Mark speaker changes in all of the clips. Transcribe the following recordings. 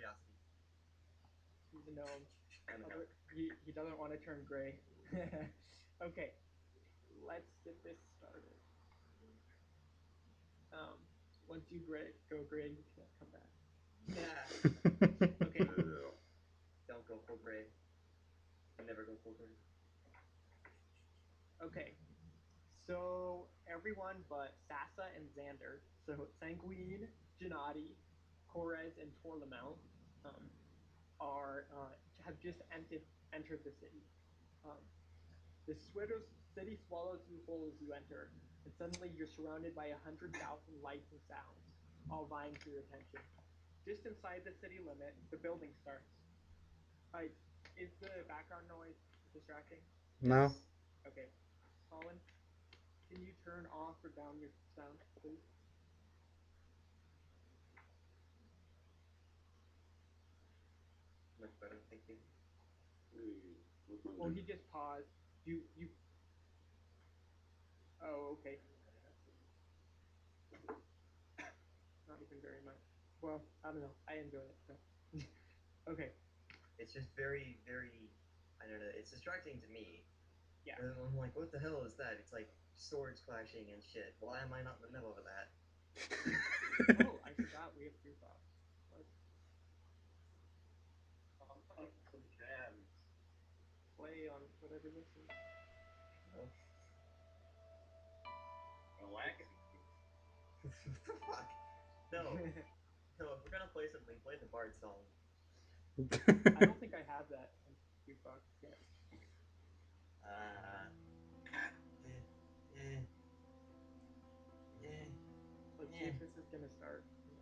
Speaker 1: curiosity.
Speaker 2: He's a gnome.
Speaker 3: And how?
Speaker 2: He doesn't want to turn gray. Okay, let's get this started. Um, once you go gray, you can't come back.
Speaker 1: Nah,
Speaker 2: Okay.
Speaker 1: don't go full gray. I never go full gray.
Speaker 2: Okay. So everyone but Sasa and Xander, so Sanguine, Gennady, Corez, and Torlamount, um, are have just entered the city. Um, the city swallows you whole as you enter, and suddenly you're surrounded by 100,000 lights and sounds, all vying for your attention. Just inside the city limit, the building starts. Uh, is the background noise distracting?
Speaker 3: No.
Speaker 1: Yes.
Speaker 2: Okay. Colin, can you turn off or down your sound, please?
Speaker 1: Much better, thank you.
Speaker 2: Well, he just paused. You. Oh, okay. Not even very much. Well, I don't know. I enjoy it. So. Okay.
Speaker 1: It's just very, very, I don't know, it's distracting to me.
Speaker 2: Yeah.
Speaker 1: And I'm like, what the hell is that? It's like swords clashing and shit. Why am I not in the middle of that?
Speaker 2: Oh, I forgot we have jukebox. Let's
Speaker 4: Some jams.
Speaker 2: play on whatever this is.
Speaker 1: Oh.
Speaker 4: Relaxing.
Speaker 1: What the fuck? No. No, if we're gonna play something, play the Bard song.
Speaker 2: I don't think I have that on jukebox yet.
Speaker 1: Uh, eh, eh,
Speaker 2: Let's see
Speaker 1: eh.
Speaker 2: if this is gonna start. No.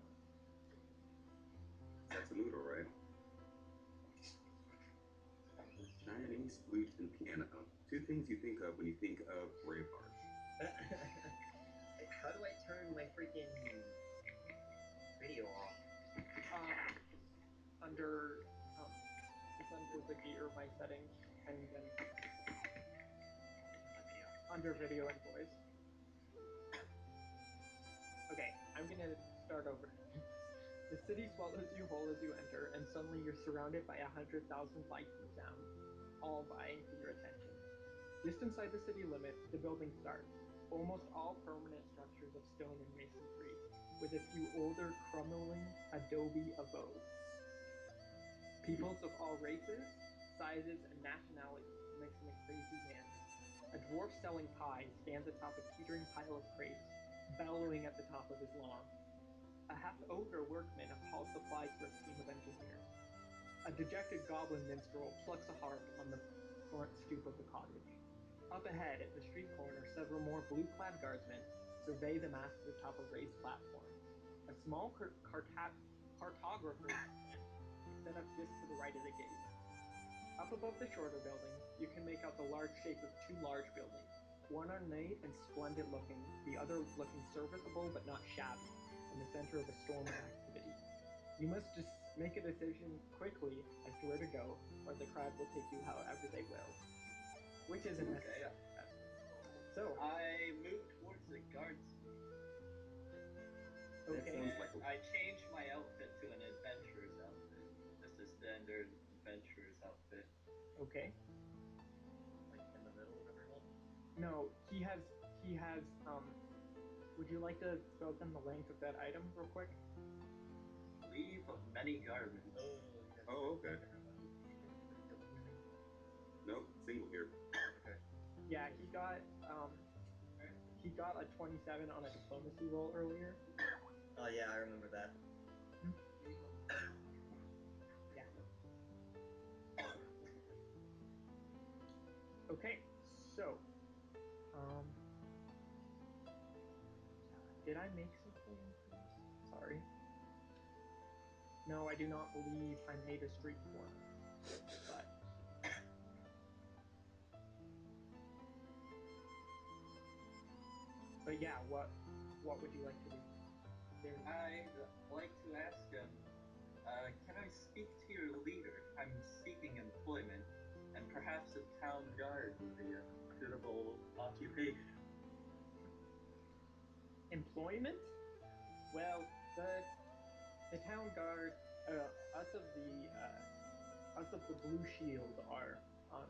Speaker 3: That's a noodle, right? Chinese, flute, and piano. Two things you think of when you think of Braveheart.
Speaker 1: How do I turn my freaking video off?
Speaker 2: Under it's under the gear my settings and then
Speaker 1: My video.
Speaker 2: under video and voice. Okay, I'm gonna start over. The city swallows you whole as you enter, and suddenly you're surrounded by 100,000 lights and sounds, all vying for your attention. Just inside the city limit, the building starts, almost all permanent structures of stone and masonry, with a few older, crumbling adobe abodes. Peoples of all races, sizes, and nationalities mix in a crazy dance. A dwarf selling pie stands atop a teetering pile of crates, bellowing at the top of his lungs. A half-ogre workman hauls supplies for a team of engineers. A dejected goblin minstrel plucks a harp on the front stoop of the cottage. Up ahead, at the street corner, several more blue-clad guardsmen survey the mass atop a raised platform. A small cartographer's tent is set up just to the right of the gate. Up above the shorter buildings, you can make out the large shape of two large buildings, one ornate and splendid looking, the other looking serviceable but not shabby, in the center of a storm of activity. You must just make a decision quickly as to where to go, or the crowd will take you however they will. Which isn't necessary. So,
Speaker 4: I move towards the guards.
Speaker 2: okay.
Speaker 3: Sounds like
Speaker 4: I change my outfit to an adventurer's outfit. Just a standard adventurer's outfit.
Speaker 2: Okay.
Speaker 1: Like in the middle of everyone?
Speaker 2: No, he has would you like to fill in the length of that item real quick?
Speaker 4: Leave of many garments.
Speaker 3: Oh, okay. Nope, single here.
Speaker 1: Okay.
Speaker 2: Yeah, he got a 27 on a diplomacy roll earlier.
Speaker 1: Oh yeah, I remember that.
Speaker 2: Yeah. Okay, so, did I make something? Sorry. No, I do not believe I made a street corner. But yeah, what would you like to do?
Speaker 4: I'd like to ask him, can I speak to your leader? I'm seeking employment, and perhaps a town guard would be a suitable occupation.
Speaker 2: Employment? Well, the town guard, us of us of the Blue Shield um,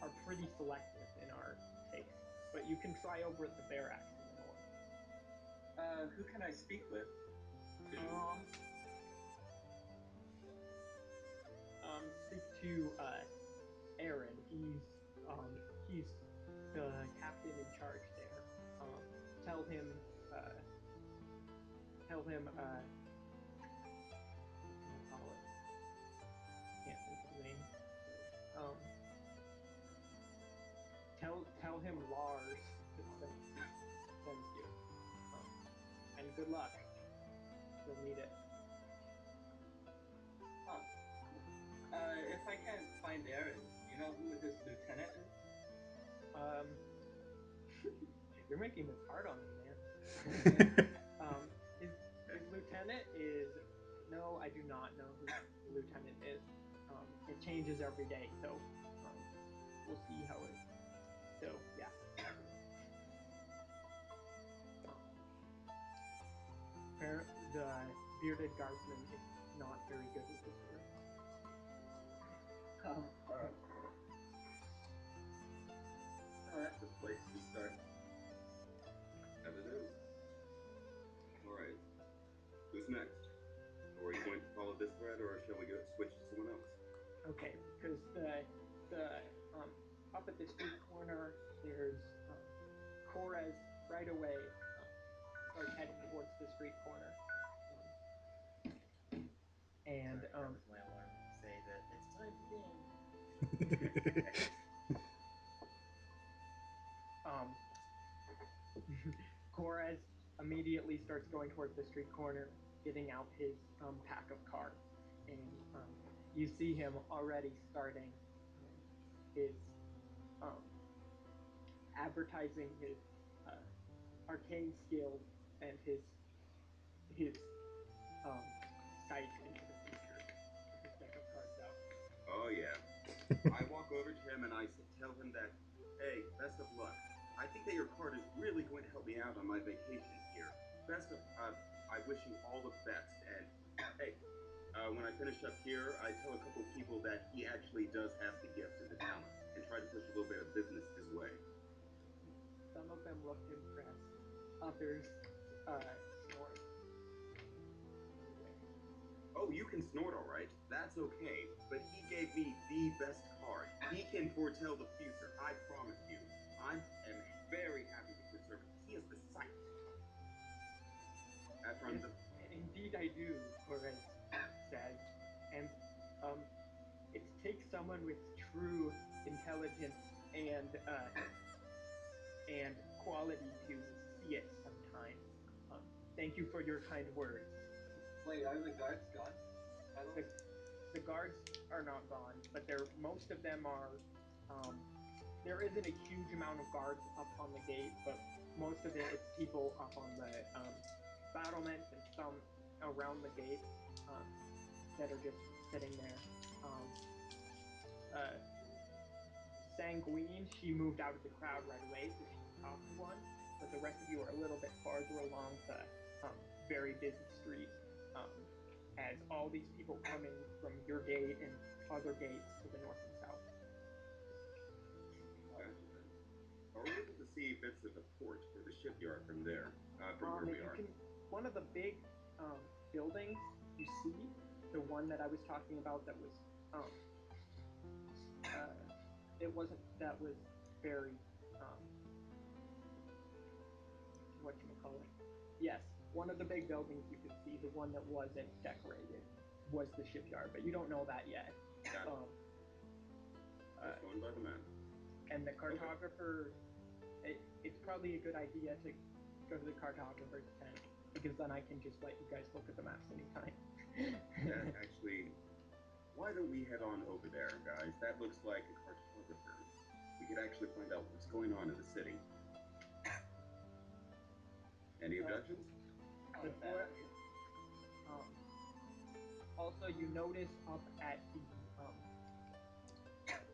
Speaker 2: are pretty selective in our takes, but you can try over at the barracks in the north.
Speaker 4: Who can I speak with?
Speaker 2: Um, Speak to Aaron. He's the captain in charge there. Um, tell him uh, tell him what can I call it? Can't think of the name. Um, tell him Lars sends you. Um, and good luck. You'll need it.
Speaker 4: Huh. If I can't find Aaron, you know who his lieutenant is?
Speaker 2: Um, you're making this hard on me, man. His lieutenant is no, I do not know who the lieutenant is. It changes every day, so we'll see how it. So yeah. The bearded guardsman is not very good with his words.
Speaker 4: Oh, that's a place to start.
Speaker 3: As it is. Alright. Who's next? Are you going to follow this thread, or shall we switch to someone else?
Speaker 2: Okay, because the up at the street corner, there's Korez right away starts heading towards the street corner, and
Speaker 1: Sorry, that was my alarm to say that it's time to game.
Speaker 2: Korez immediately starts going towards the street corner, getting out his pack of cards, and you see him already starting his um, advertising his arcane skills and his sight into the future with his deck of cards out.
Speaker 3: Oh, yeah. I walk over to him and I tell him that, hey, best of luck. I think that your card is really going to help me out on my vacation here. I wish you all the best. And hey, when I finish up here, I tell a couple of people that he actually does have the gift and the talent, and try to push a little bit of business his way.
Speaker 2: Some of them looked impressed. Others snort.
Speaker 3: Oh, you can snort all right. That's okay. But he gave me the best card. He can foretell the future. I promise you. I am very happy with his service. He is the sight. After I'm
Speaker 2: Yes, indeed I do, Korez says. And it takes someone with true intelligence and quality to see it sometimes. Thank you for your kind words.
Speaker 4: Wait, are the guards gone?
Speaker 2: The guards are not gone, but most of them are. There isn't a huge amount of guards up on the gate, but most of it's people up on the battlements and some around the gate that are just sitting there. Sanguine, she moved out of the crowd right away, so she's the top one. But the rest of you are a little bit farther along the very busy street, as all these people coming from your gate and other gates to the north and south.
Speaker 3: Are we able to see bits of the port or the shipyard from there? From where we are?
Speaker 2: One of the big buildings you see, the one that I was talking about that was that was very whatchamacallit. Yes, one of the big buildings you could see, the one that wasn't decorated, was the shipyard, but you don't know that yet.
Speaker 3: Just going by the map.
Speaker 2: And the cartographer, it's probably a good idea to go to the cartographer's tent, because then I can just let you guys look at the maps anytime.
Speaker 3: That actually, why don't we head on over there, guys? That looks like a cartographer. We could actually find out what's going on in the city. Any objections?
Speaker 2: Also, you notice up at the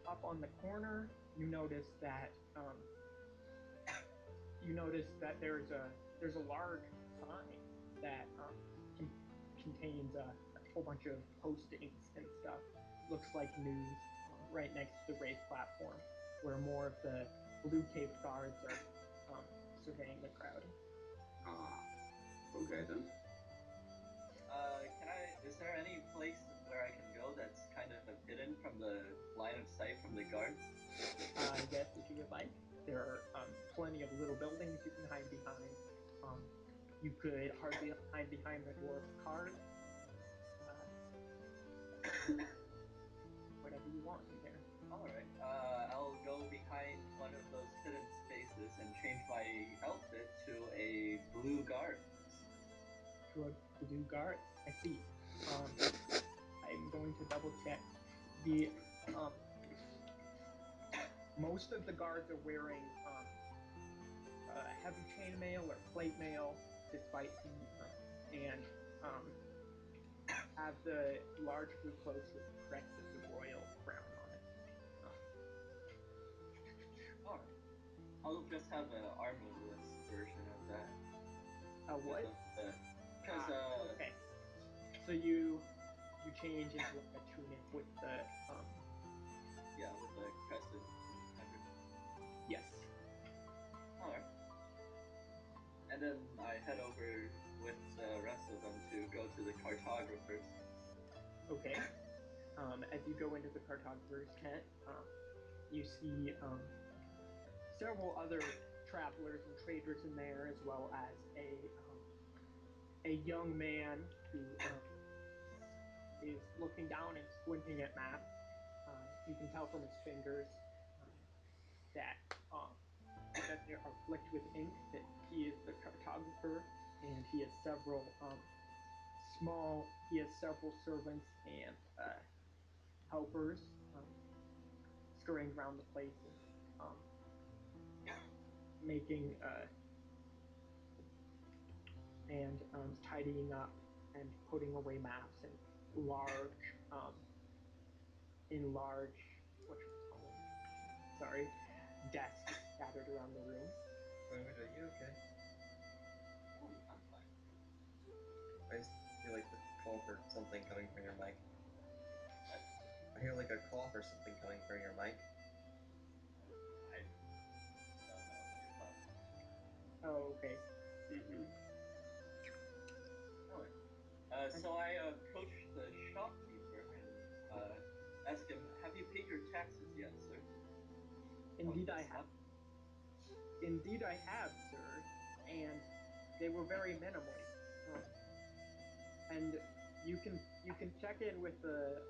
Speaker 2: up on the corner, you notice that there's a large sign that contains a whole bunch of postings and stuff. Looks like news right next to the raised platform, where more of the blue cape guards are surveying the crowd.
Speaker 3: Ah, okay then.
Speaker 4: Is there any place where I can go that's kind of hidden from the line of sight from the guards?
Speaker 2: Yes, if you would like. There are plenty of little buildings you can hide behind. You could hardly hide behind the dwarf cart. Whatever you want in here.
Speaker 4: Alright, I'll go behind one of those hidden spaces and change my outfit to a blue guard.
Speaker 2: To a blue guard? I see. I'm going to double check. The most of the guards are wearing heavy chainmail or plate mail, despite the and have the large blue cloaks with the crest of the royal crown on it.
Speaker 4: Alright. I'll just have an armorless version of that.
Speaker 2: What? Okay. So you change into like a tunic with the
Speaker 4: with the crescent.
Speaker 2: Yes.
Speaker 4: Alright. And then I head over with the rest of them to go to the cartographers.
Speaker 2: Okay. As you go into the cartographer's tent, you see several other travelers and traders in there, as well as a young man who is looking down and squinting at maps. You can tell from his fingers that they are flicked with ink, that he is the cartographer, and he has several servants and helpers scurrying around the place and making and tidying up and putting away maps in large desks scattered around the room.
Speaker 1: Are you okay?
Speaker 4: I'm fine.
Speaker 1: I just hear like the cough or something coming from your mic. I hear like a cough or something coming from your mic.
Speaker 4: I don't know what you're talking about.
Speaker 2: Oh, okay.
Speaker 4: So I approach the shopkeeper and ask him, "Have you paid your taxes yet, sir?"
Speaker 2: Indeed, I have. Indeed, I have, sir, and they were very minimal. And you can check in with the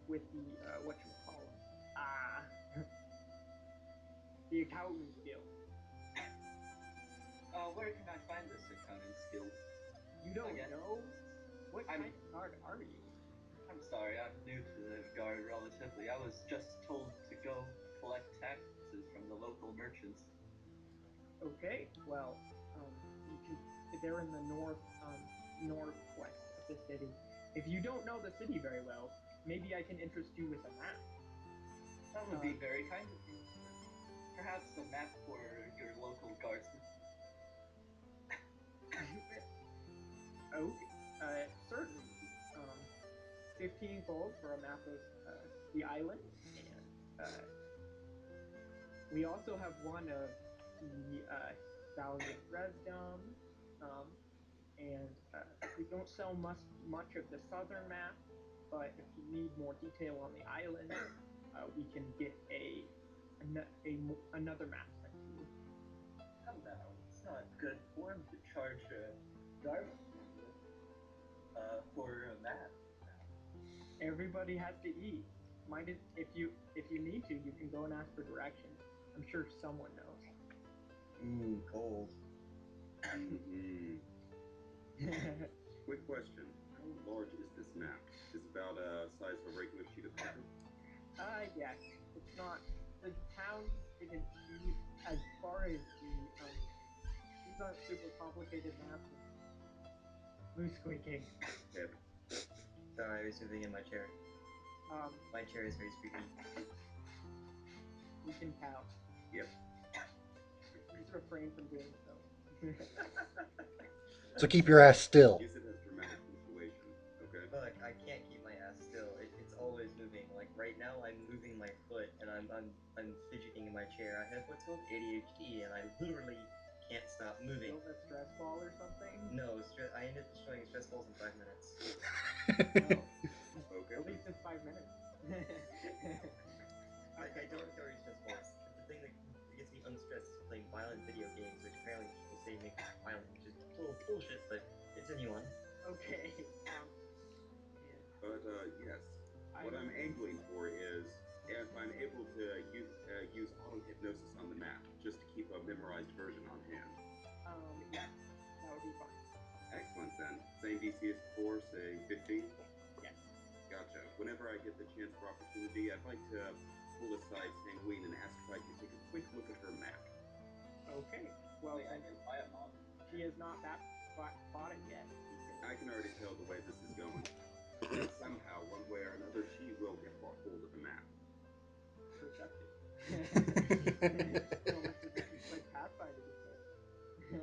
Speaker 2: whatchamacallit, the accountant's guild.
Speaker 4: Where can I find this accounting skill?
Speaker 2: You don't know? What kind of guard are you?
Speaker 4: I'm sorry, I'm new to the guard relatively. I was just told to go collect taxes from the local merchants.
Speaker 2: Okay, well, they're in the northwest of the city. If you don't know the city very well, maybe I can interest you with a map.
Speaker 4: That would be very kind of you. Perhaps a map for your local guardsman.
Speaker 2: Certainly. 15 gold for a map of the island, and we also have one of the Valley of Dresdom, and we don't sell much of the southern map, but if you need more detail on the island, we can get another map sent to you.
Speaker 4: Come now, it's not good form to charge a guardsman for a map.
Speaker 2: Everybody has to eat. If you need to, you can go and ask for directions. I'm sure someone knows.
Speaker 1: Cold.
Speaker 3: Quick question. How large is this map? Is it about the size of a regular sheet of paper?
Speaker 2: Yes. It's not. The town isn't huge as far as these aren't super complicated maps. Moose squeaking.
Speaker 3: Yep.
Speaker 1: Sorry, I was sitting in my chair. My chair is very squeaky.
Speaker 2: You can tell.
Speaker 3: Yep.
Speaker 2: Please refrain from doing so.
Speaker 5: So keep your ass still.
Speaker 3: Is it
Speaker 1: chair. I have what's called ADHD, and I literally can't stop moving.
Speaker 2: Build a stress ball or something?
Speaker 1: No, I ended up destroying stress balls in 5 minutes.
Speaker 3: Okay.
Speaker 2: At least it's 5 minutes.
Speaker 1: I don't carry stress balls. The thing that gets me unstressed is playing violent video games, which apparently people say make me violent, which is total bullshit, but continue on.
Speaker 2: Okay.
Speaker 3: But yes, what I'm angling for is if I'm able to use auto hypnosis on the map, just to keep a memorized version on hand.
Speaker 2: Yeah, that would be fine.
Speaker 3: Excellent then. Same DC as before, say 15?
Speaker 2: Yes.
Speaker 3: Gotcha. Whenever I get the chance for opportunity, I'd like to pull aside Sanguine and ask if I can take a quick look at her map.
Speaker 2: Okay. Well,
Speaker 4: I can buy a mom.
Speaker 2: She has not bought it yet.
Speaker 3: I can already tell the way this is going. And somehow, one way or another, she will get hold of the map.
Speaker 2: Perceptive. Almost as if you played Pathfinder before.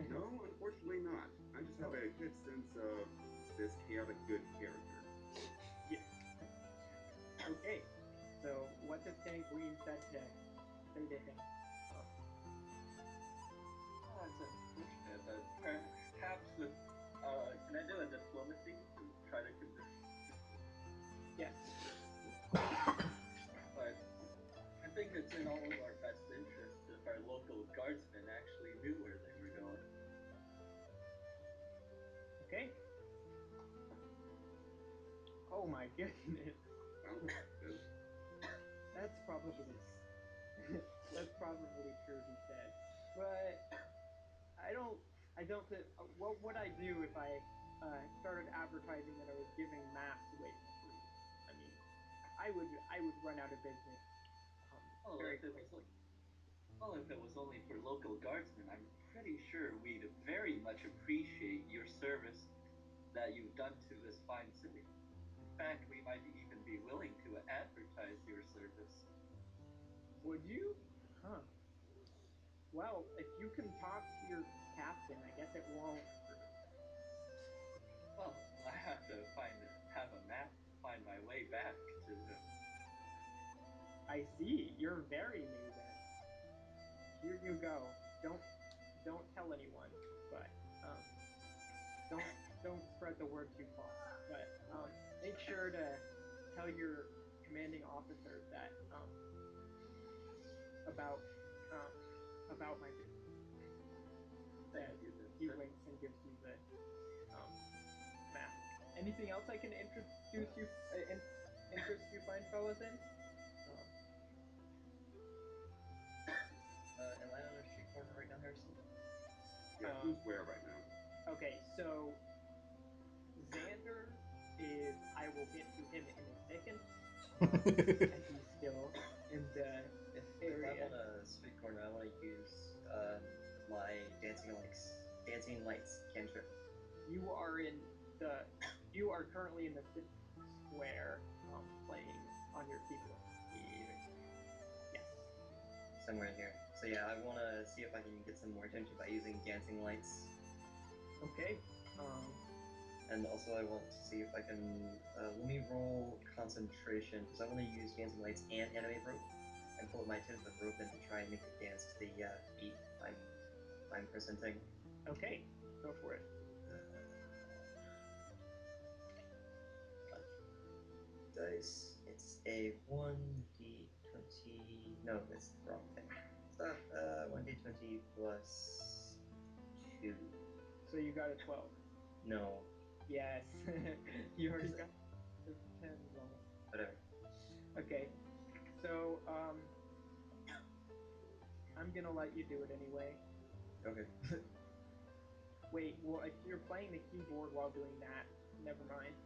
Speaker 3: No, unfortunately not. I just have a good sense of this chaotic good character.
Speaker 2: Yeah. Okay. So, what does Sanguine say to him?
Speaker 4: That's unfortunate, but perhaps with, can I do a diplomacy to try to convince?
Speaker 2: Yes.
Speaker 4: But I think it's in all of our best interest if our local guardsmen actually knew where they were going.
Speaker 2: Okay. Oh my goodness. That's probably true, he said. But I don't think, what would I do if I started advertising that I was giving maps away for free? I mean, I would run out of business.
Speaker 4: If it was only for local guardsmen, I'm pretty sure we'd very much appreciate your service that you've done to this fine city. In fact, we might even be willing to advertise your service.
Speaker 2: Would you? Huh. Well, if you can talk to your captain, I guess it won't hurt.
Speaker 4: Well, I have to have a map to find my way back to him.
Speaker 2: I see. You're very new then. Here you go. Don't tell anyone, but don't spread the word too far. But make sure to tell your commanding officer that about my business.
Speaker 4: Thank you.
Speaker 2: He winks and gives you the map. Anything else I can interest you fine fellas in?
Speaker 1: Am I on a street corner right now, Harrison?
Speaker 3: Yeah, who's where right now?
Speaker 2: Okay, so Xander is. I will get to him in a second. And he's still in the area.
Speaker 1: If I'm on a street corner, I want to use my dancing lights cantrip.
Speaker 2: You are currently in the city square, playing on your keyboard. Yes.
Speaker 1: Somewhere in here. So yeah, I want to see if I can get some more attention by using dancing lights.
Speaker 2: Okay.
Speaker 1: And also I want to see if I can, let me roll concentration, because I want to use dancing lights and animate rope, and pull my 10-foot rope in to try and make it dance to the beat I'm presenting.
Speaker 2: Okay, go for it.
Speaker 1: Dice, it's a 1d20, no, that's the wrong thing. Stop, 1d20 plus 2.
Speaker 2: So you got a 12.
Speaker 1: No.
Speaker 2: Yes. You already got the 10 roll.
Speaker 1: Whatever.
Speaker 2: Okay. So, I'm gonna let you do it anyway.
Speaker 1: Okay.
Speaker 2: Wait, well, if you're playing the keyboard while doing that, never mind.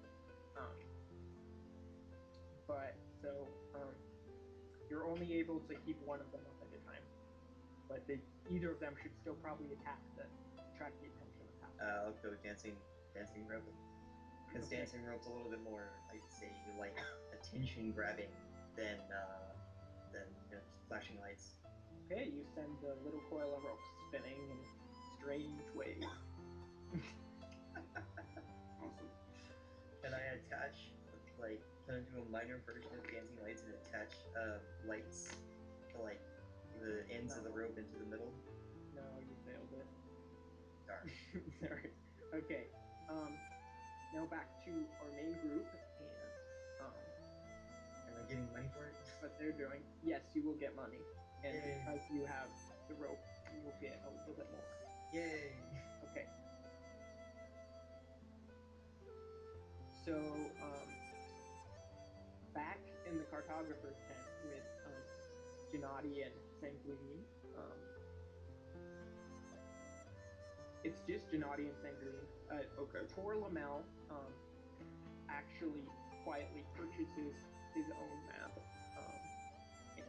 Speaker 2: You're only able to keep one of them up at a time. But either of them should still probably attract the attention of Pathfinder.
Speaker 1: I'll go dancing rope. Because
Speaker 2: Okay.
Speaker 1: dancing rope's a little bit more, I'd say, like, attention grabbing than flashing lights.
Speaker 2: Okay, you send the little coil of rope spinning in strange ways.
Speaker 3: Awesome.
Speaker 1: Can I attach, can I do a minor version of dancing lights and attach lights to, the ends of the rope into the middle?
Speaker 2: No, you failed it.
Speaker 1: Darn.
Speaker 2: Sorry. Okay. Now back to our main group and
Speaker 1: Am I getting money for it?
Speaker 2: what they're doing. Yes, you will get money, and
Speaker 1: Yay.
Speaker 2: because you have the rope, you will get a little bit more.
Speaker 1: Yay!
Speaker 2: Okay. So, back in the cartographer's tent with Gennady and Sanguine, it's just Gennady and Sanguine.
Speaker 3: Okay.
Speaker 2: Tor Lamel actually quietly purchases his own map, and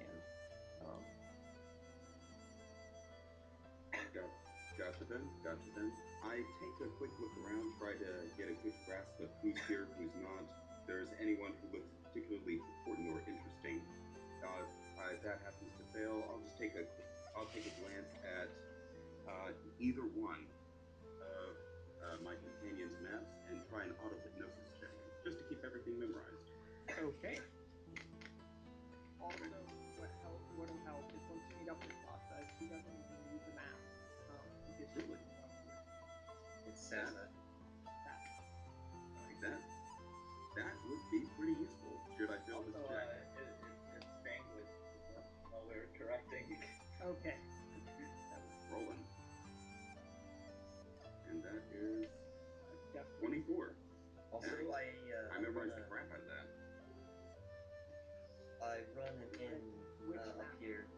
Speaker 3: Gotcha then. I take a quick look around, try to get a good grasp of who's here, who's not. If there's anyone who looks particularly important or interesting, if that happens to fail, I'll take a glance at either one of my companion's maps and try an auto-hypnosis check, just to keep everything memorized.
Speaker 2: okay. Also, what'll help is once you meet up with Sasa, she doesn't even need the map. Because she
Speaker 3: Really?
Speaker 2: lives up here.
Speaker 1: It's Sasa.
Speaker 3: That would be pretty useful. Should I fail this
Speaker 4: Also,
Speaker 3: check?
Speaker 4: it's Sanguine while we're correcting.
Speaker 2: Okay.
Speaker 3: Rolling. And that is
Speaker 2: Definitely.
Speaker 3: 24.
Speaker 1: Also,
Speaker 3: I memorized the crap out of that.
Speaker 1: I run an inn
Speaker 2: Which
Speaker 1: up
Speaker 2: map?
Speaker 1: here.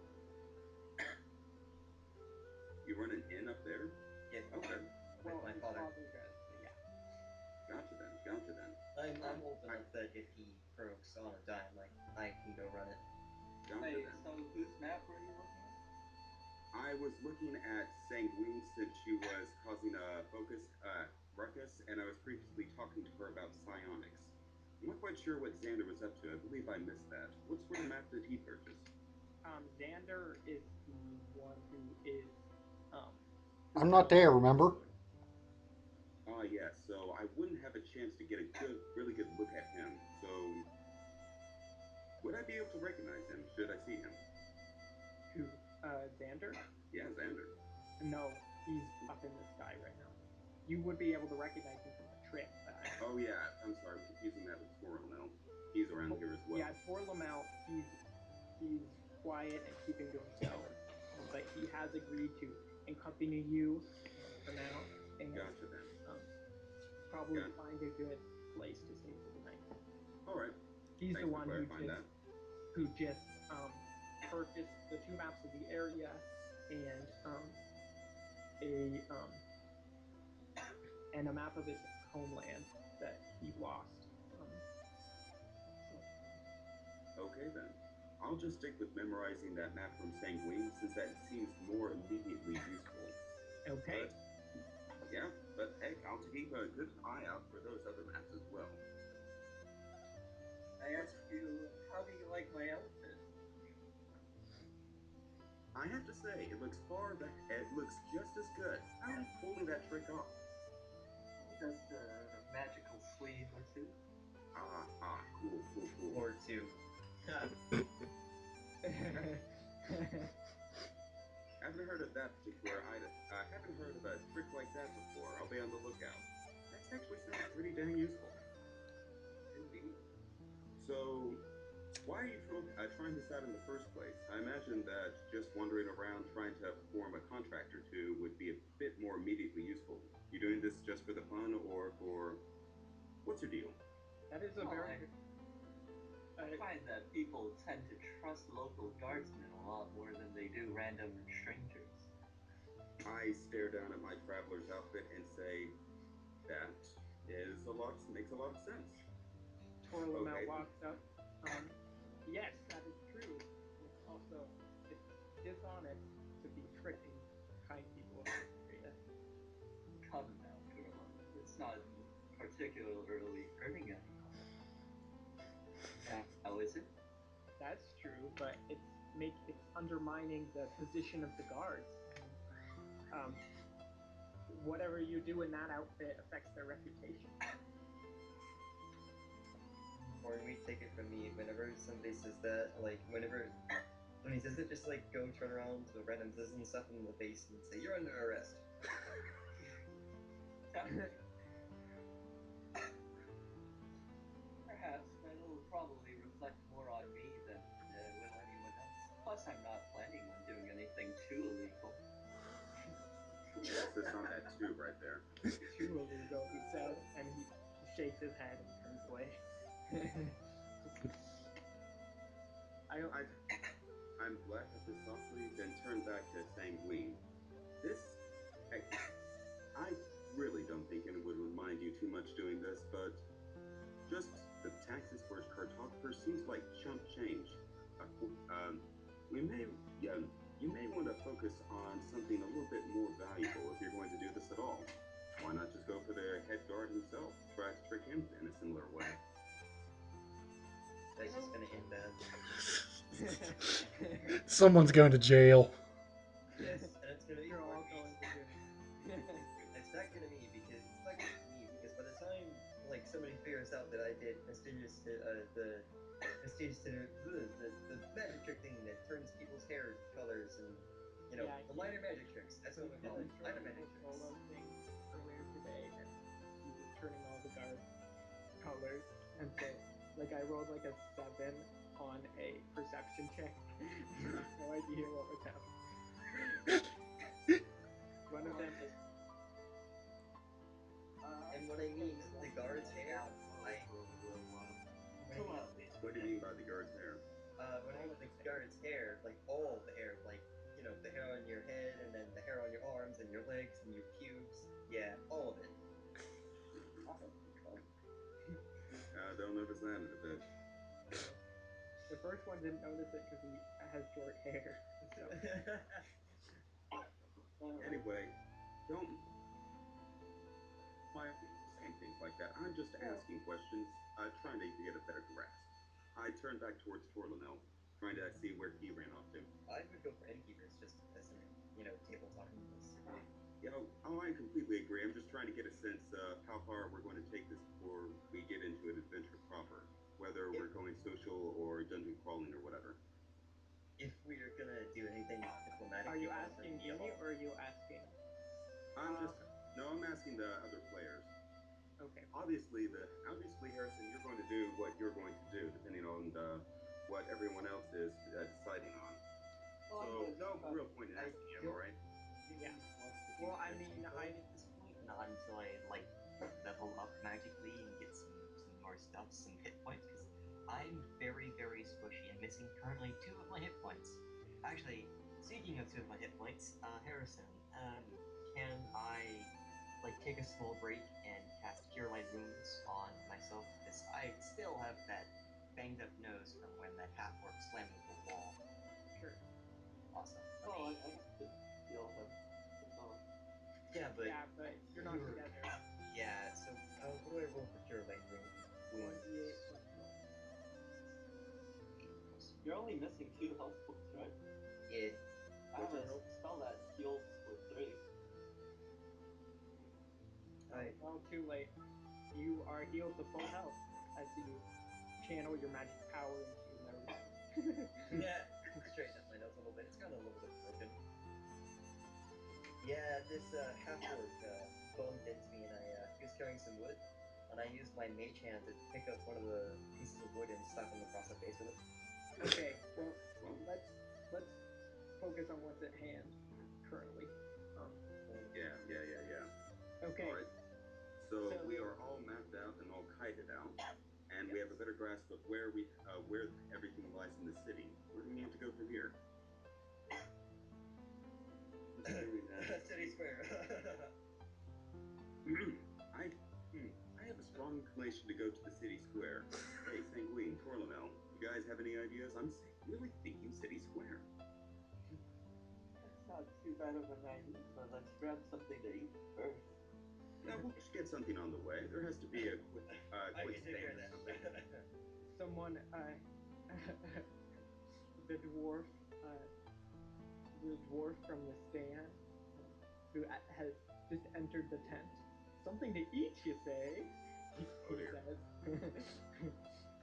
Speaker 3: You run an inn up there?
Speaker 1: Yeah.
Speaker 3: Okay.
Speaker 1: With
Speaker 2: Well,
Speaker 1: my
Speaker 2: his
Speaker 1: father.
Speaker 2: does, so yeah.
Speaker 3: Gotcha then.
Speaker 1: I'm old enough that if he croaks on a dime, like, I can go run it.
Speaker 3: Gotcha
Speaker 4: Wait,
Speaker 3: then.
Speaker 4: so whose map were you looking at?
Speaker 3: I was looking at Sanguine since she was causing a ruckus, and I was previously talking to her about psionics. I'm not quite sure what Xander was up to. I believe I missed that. What sort of map did he purchase?
Speaker 2: Xander is the one who is.
Speaker 5: I'm not there, remember?
Speaker 3: Yeah, so I wouldn't have a chance to get a really good look at him. So, would I be able to recognize him should I see him?
Speaker 2: Who? Xander?
Speaker 3: Yeah, Xander.
Speaker 2: No, he's up in the sky right now. You would be able to recognize him from the trip.
Speaker 3: Oh yeah, I'm sorry, I'm confusing that with Tor Lamel. He's around here as well.
Speaker 2: Yeah, Tor Lamel, he's quiet and keeping to himself, but he has agreed to accompany you for now, and
Speaker 3: Gotcha then.
Speaker 2: probably find a good place to stay for the night.
Speaker 3: All right.
Speaker 2: He's
Speaker 3: Thanks
Speaker 2: the
Speaker 3: for
Speaker 2: one
Speaker 3: clarifying
Speaker 2: who just purchased the 2 maps of the area and a map of his homeland that he lost.
Speaker 3: Okay then. I'll just stick with memorizing that map from Sanguine since that seems more immediately useful.
Speaker 2: Okay.
Speaker 3: But heck, I'll keep a good eye out for those other maps as well.
Speaker 4: I asked you, how do you like my outfit?
Speaker 3: I have to say, it looks just as good. How are you pulling that trick off?
Speaker 4: Just a magical sleeve or two.
Speaker 3: Cool.
Speaker 1: Or two.
Speaker 3: Haven't heard of that particular item. Haven't heard of a trick like that before. I'll be on the lookout. That actually sounds pretty dang useful.
Speaker 4: Indeed.
Speaker 3: So, why are you trying this out in the first place? I imagine that just wandering around trying to perform a contract or two would be a bit more immediately useful. You doing this just for the fun or for... What's your deal?
Speaker 2: That is a very...
Speaker 4: I find that people tend to trust local guardsmen a lot more than they do random strangers.
Speaker 3: I stare down at my traveler's outfit and say, that makes a lot of sense.
Speaker 2: Tor Lamel walks up. Yes, that is true. It's dishonest to be tricking kind people in this area.
Speaker 4: Come now, girl. It's not particularly hurting anyone. How is it?
Speaker 2: That's true, but it's undermining the position of the guards. Whatever you do in that outfit affects their reputation.
Speaker 1: Or we take it from me, whenever somebody says that, like, whenever When he says it, just like go turn around to the random citizen stuff in the face and say, "You're under arrest."
Speaker 4: Perhaps that will probably reflect more on me than will anyone else. Plus, I'm not planning on doing anything too illegal.
Speaker 3: Emphasis on that too, right there.
Speaker 2: Too illegal, he said, and he shakes his head and turns away.
Speaker 3: I'm glad at this softly, then turn back to Sanguine. This, I really don't think anyone would mind you too much doing this, but just the taxes for cartographers seems like chump change. We may, you may want to focus on something a little bit more valuable if you're going to do this at all. Why not just go for the head guard himself? Try to trick him in a similar way.
Speaker 1: That's just gonna end bad.
Speaker 5: Someone's going to jail.
Speaker 1: Yes, and it's gonna be
Speaker 2: You're all
Speaker 1: Mark.
Speaker 2: going to do.
Speaker 1: It's not gonna be because by the time like somebody figures out that I did the magic trick thing that turns people's hair colors and the minor magic tricks. That's what we call it. Minor magic tricks.
Speaker 2: Solo thing earlier today, and he was turning all the guard colors, and so like I rolled like a 7 on a perception check. No idea what was happening. One of them is.
Speaker 1: And what I mean is the guard's hair.
Speaker 3: What do you mean by the guard's hair?
Speaker 1: When I mean the guard's hair, like all the hair, like the hair on your head, and then the hair on your arms and your legs and your pubes. Yeah, all of it.
Speaker 3: Don't notice that in a bit.
Speaker 2: The first one didn't notice it because he has short hair. So.
Speaker 3: Anyway, don't mind saying things like that. I'm just asking questions, trying to get a better grasp. I turned back towards Torlanel, trying to see where he ran off to.
Speaker 1: I would go for innkeepers just as in, table talking this.
Speaker 3: Yeah, I completely agree. I'm just trying to get a sense of how far we're going to take this before we get into an adventure proper, whether we're going social or dungeon crawling or whatever.
Speaker 1: If we're gonna do anything diplomatic,
Speaker 2: are you asking me or are you asking?
Speaker 3: I'm asking the other players.
Speaker 2: Okay.
Speaker 3: Obviously, Harrison, you're going to do what you're going to do, depending on what everyone else is deciding on. So, no real point in asking him, right?
Speaker 2: Yeah. Well, I mean,
Speaker 1: at this point, not until I level up magically and get some more stuff, some hit points, because I'm very, very squishy and missing currently 2 of my hit points. Actually, speaking of 2 of my hit points, Harrison, can I take a small break and cast Cure Light Wounds on myself? Because I still have that banged up nose from when that half-orc slammed into the wall.
Speaker 2: Sure.
Speaker 1: Awesome.
Speaker 4: Oh, I could heal him.
Speaker 2: Yeah, but you're not together.
Speaker 1: Yeah, so what do I roll for Cure Light Wounds?
Speaker 2: 1d8 plus 12.
Speaker 4: You're only missing 2 health points, right?
Speaker 1: Yeah.
Speaker 4: I have a spell that heals for 3.
Speaker 2: Oh, too late. You are healed to full health as you channel your magic power into your nose.
Speaker 1: Yeah, straighten up my nose a little bit. It's kind of a little bit broken. Yeah, this half-orc bumped into me, and he was carrying some wood, and I used my mage hand to pick up one of the pieces of wood and slap him across the face with it.
Speaker 2: Okay, well, let's focus on what's at hand currently.
Speaker 3: Yeah.
Speaker 2: Okay.
Speaker 3: All right. So we are all mapped out and all kited out, and we have a better grasp of where everything lies in the city. Where do we need to go from here?
Speaker 1: City Square.
Speaker 3: I have a strong inclination to go to the city square. Hey, Sanguine, Torlanel, you guys have any ideas? I'm really thinking city square.
Speaker 4: That's not too bad of an idea, but let's grab something to eat first.
Speaker 3: Yeah, we should get something on the way. There has to be a quick
Speaker 1: figure
Speaker 3: stand or
Speaker 1: that.
Speaker 3: something.
Speaker 2: Someone, the dwarf from the stand, who has just entered the tent. Something to eat, you say? He says,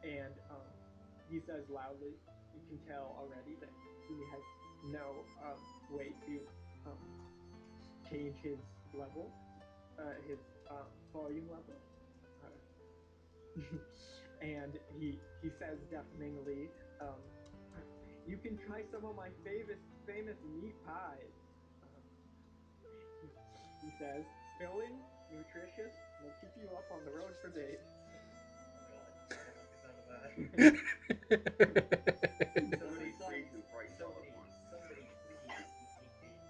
Speaker 2: and he says loudly. You can tell already that he has no way to um, change his level, his volume level. And he says deafeningly, "You can try some of my famous meat pies." He says, "Filling, nutritious, will keep you up on the road for days."
Speaker 3: Somebody please and frightened all at once.
Speaker 1: Somebody please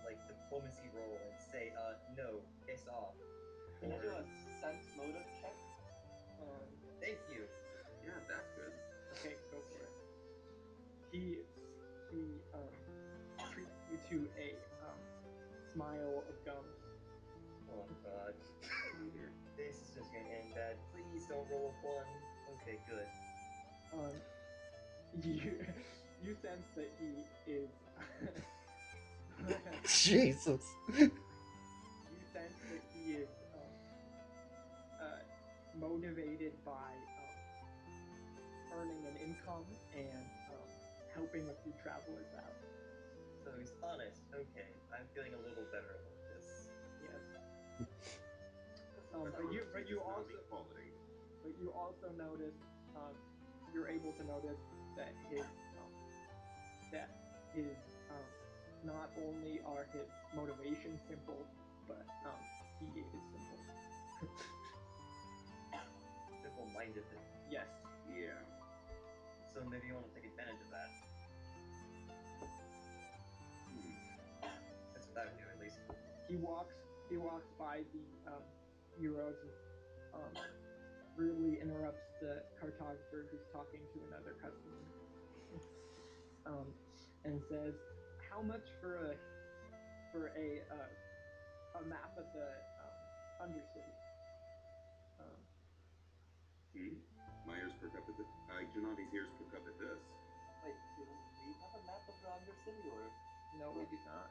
Speaker 1: make a diplomacy roll and say, no, piss off.
Speaker 4: Can you do a sense motive check?
Speaker 1: Thank you.
Speaker 3: Yeah, that's good.
Speaker 2: Okay, go for it. He treats you to a smile of gums.
Speaker 1: Oh god.
Speaker 3: Oh dear.
Speaker 1: This is just gonna end bad. Please don't roll a 1. Okay, good.
Speaker 2: You sense that he is
Speaker 5: Jesus.
Speaker 2: you sense that he is motivated by earning an income and helping a few travelers out.
Speaker 1: So he's honest. Okay, I'm feeling a little better about this.
Speaker 2: Yes.
Speaker 3: But
Speaker 2: But you
Speaker 3: does not
Speaker 2: also
Speaker 3: mean quality.
Speaker 2: notice you're able to notice that his not only are his motivations simple, but he is simple.
Speaker 1: Simple-minded.
Speaker 2: Yes.
Speaker 3: Yeah.
Speaker 1: So maybe you want to take advantage of that. That's what I would do, at least.
Speaker 2: He walks by the heroes and rudely interrupts the cartographer who's talking to another customer. And says, "How much for a map of the Undercity?"
Speaker 3: My ears perk up at this. Janati's ears perk up at this.
Speaker 4: Wait, do we have a map of the Undercity, or?
Speaker 2: No, we do not.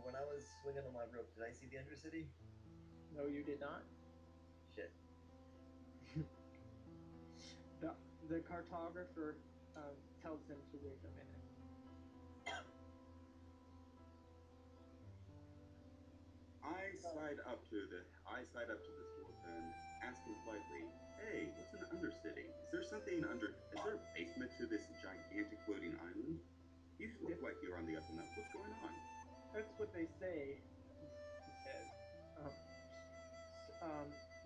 Speaker 1: When I was swinging on my rope, did I see the Undercity?
Speaker 2: No, you did not.
Speaker 1: Shit.
Speaker 2: The cartographer tells him to wait a minute.
Speaker 3: I side up to this dwarf and ask him politely, "Hey, what's an undercity? Is there a basement to this gigantic floating island? You look like you're on the up and up. What's going on?"
Speaker 2: That's what they say, he says.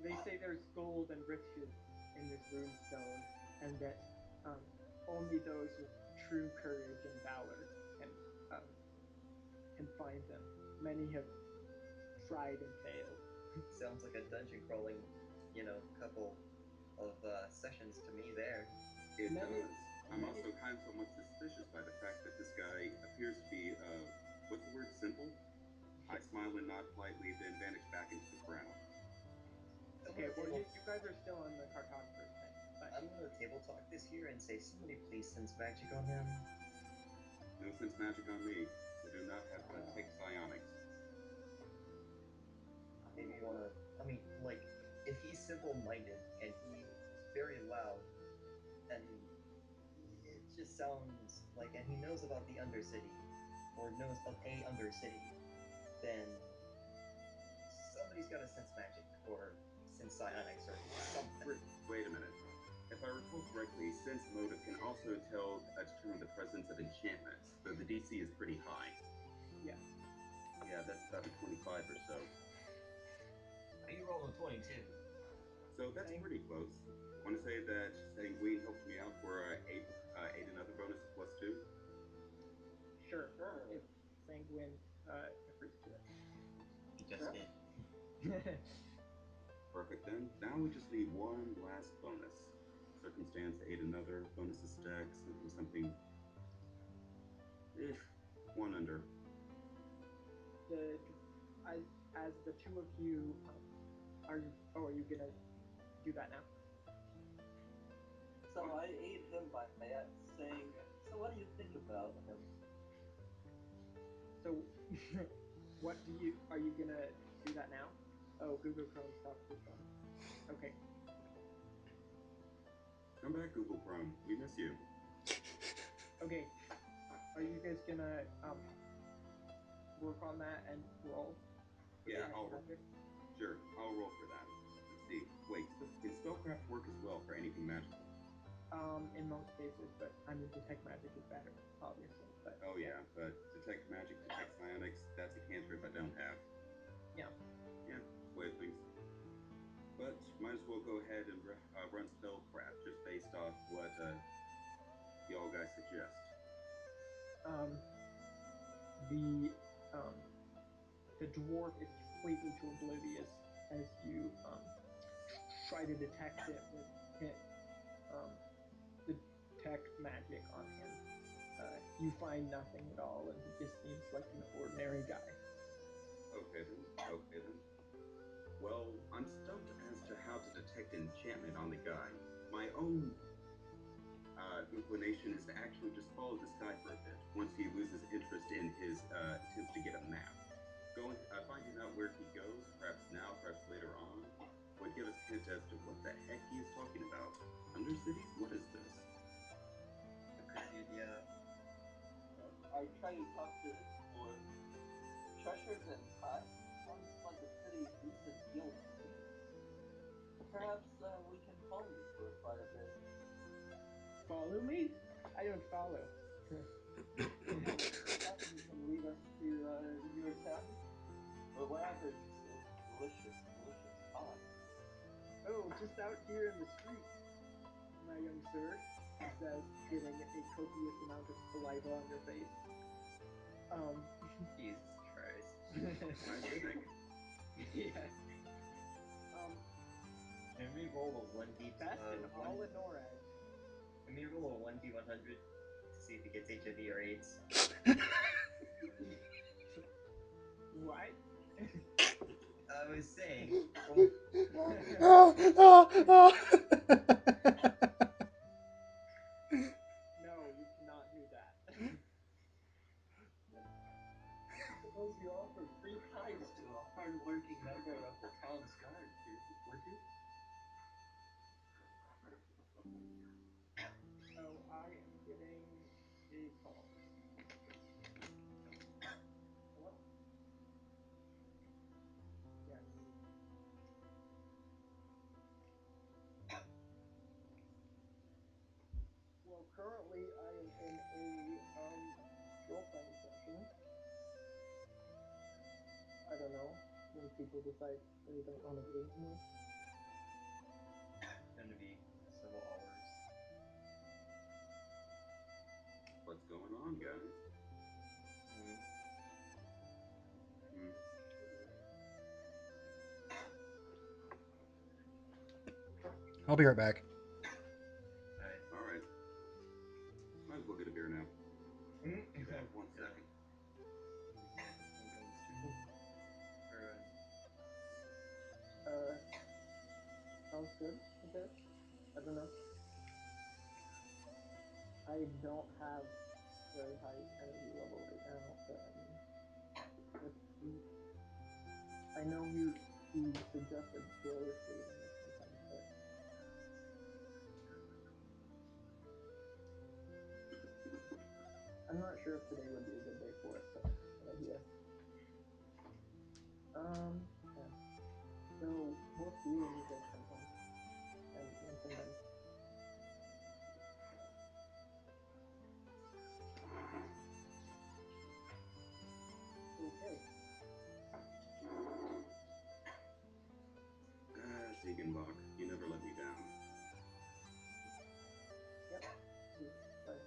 Speaker 2: They say there's gold and riches in this runestone, and that only those with true courage and valor can find them. Many have tried and failed.
Speaker 1: Sounds like a dungeon crawling, couple of sessions to me there.
Speaker 3: It does. I'm also kind of somewhat suspicious by the fact that this guy appears to be, what's the word, simple? I smile and nod politely, then vanish back into the crowd.
Speaker 2: Okay, well, you guys are still on the cartographer's thing. But
Speaker 1: I'm gonna table talk this here and say, somebody please sense magic on him.
Speaker 3: No sense magic on me. I do not have take psionics.
Speaker 1: Maybe you wanna, if he's simple-minded and he's very loud, and it just sounds like, and he knows about the Undercity, or knows of a Undercity, then somebody's gotta sense magic, or sense psionics, or something.
Speaker 3: Wait a minute. If I recall correctly, sense motive can also determine the presence of enchantments, though the DC is pretty high.
Speaker 2: Yeah.
Speaker 3: Yeah, that's about a 25 or so.
Speaker 1: You rolled a 22.
Speaker 3: So that's pretty close. Want to say that Sanguine helped me out for 8 another bonus of +2?
Speaker 2: Sure. If Sanguine agrees to it.
Speaker 1: He just did.
Speaker 3: Perfect then. Now we just need one last bonus. Circumstance, 8 another, bonus of stack, something. One under.
Speaker 2: As the two of you are you gonna do that now?
Speaker 4: So I aid him by saying, "So what do you think about him?"
Speaker 2: So, are you gonna do that now? Oh, Google Chrome stopped responding. Okay.
Speaker 3: Come back, Google Chrome. We miss you.
Speaker 2: Okay. Are you guys gonna work on that and roll?
Speaker 3: Yeah,
Speaker 2: Detect
Speaker 3: I'll roll.
Speaker 2: magic?
Speaker 3: Sure, I'll roll for that. Let's see. Wait, can spellcraft work as well for anything magical?
Speaker 2: In most cases, but I mean, detect magic is better, obviously. But
Speaker 3: Oh yeah, but detect magic, detect psionics, that's a cantrip I don't have.
Speaker 2: Yeah.
Speaker 3: Yeah, way of things. But might as well go ahead and run spellcraft just based off what y'all guys suggest.
Speaker 2: The um, the dwarf is completely too oblivious as you try to detect it with him, detect magic on him. You find nothing at all, and he just seems like an ordinary guy.
Speaker 3: Okay then. Okay then. Well, I'm stumped as to how to detect enchantment on the guy. My own inclination is to actually just follow this guy for a bit once he loses interest in his attempts to get a map. Finding out where he goes, perhaps now, perhaps later on, would give us a hint as to what the heck he is talking about. Undercities? What is this?
Speaker 1: Agreed, yeah.
Speaker 4: I try to talk to the dwarf. Treasures and pie sounds like a pretty decent deal to me. Perhaps we can follow you for quite a bit.
Speaker 2: Follow me? I don't follow.
Speaker 4: Perhaps you can lead us to your town, or wherever you serve delicious, delicious pie.
Speaker 2: Oh, just out here in the street, my young sir, he says, getting a copious amount of saliva on your face.
Speaker 1: Jesus Christ.
Speaker 3: Nice thing.
Speaker 2: Yeah.
Speaker 1: Can we roll a 1d?
Speaker 2: Best in all of NORAD.
Speaker 1: Can we roll a 1d100 to see if he gets HIV or AIDS?
Speaker 2: What?
Speaker 1: I was saying.
Speaker 2: No, you cannot do that.
Speaker 4: Suppose you offer free pies to a hard-working member of the town's guard, would you?
Speaker 2: Oh, I am getting a call. Hello? Yes. Well, currently I am in a role-playing session. I don't know when people decide they don't want to be anymore.
Speaker 1: It's gonna be several hours.
Speaker 3: What's going on, guys?
Speaker 5: I'll be right back.
Speaker 3: Alright. Might as well get a beer now. Be back 1 second.
Speaker 2: Sounds good, I guess. I don't know. I don't have very high energy level right now, but I mean, I know you suggested roller skating or something, but I'm not sure if today would be a good day for it, but good idea. Yeah. So we'll see when you guys come home and then. Okay.
Speaker 3: Ziegenbach, you never let me down.
Speaker 2: Yep. Bye.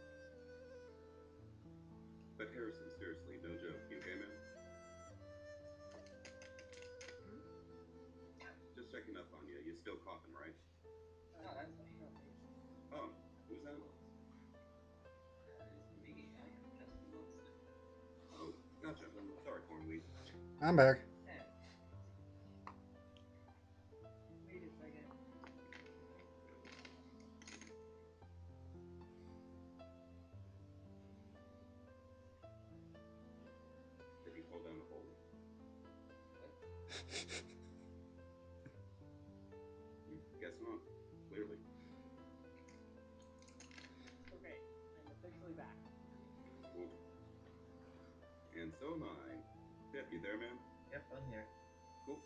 Speaker 3: But Harrison, seriously, no joke. You okay, man? Just checking up on you. You still coughing, right?
Speaker 4: No, that's me.
Speaker 3: Oh, who's that?
Speaker 4: It's me. I am just a little sick.
Speaker 3: Oh, gotcha. Sorry, Cornweed.
Speaker 5: I'm back.
Speaker 2: Wait a second.
Speaker 3: Did he fall down the hole? Guess not. Clearly.
Speaker 2: Okay, I'm officially back.
Speaker 3: Cool. Oh my. Pip, you there, man?
Speaker 1: Yep, I'm here.
Speaker 3: Cool.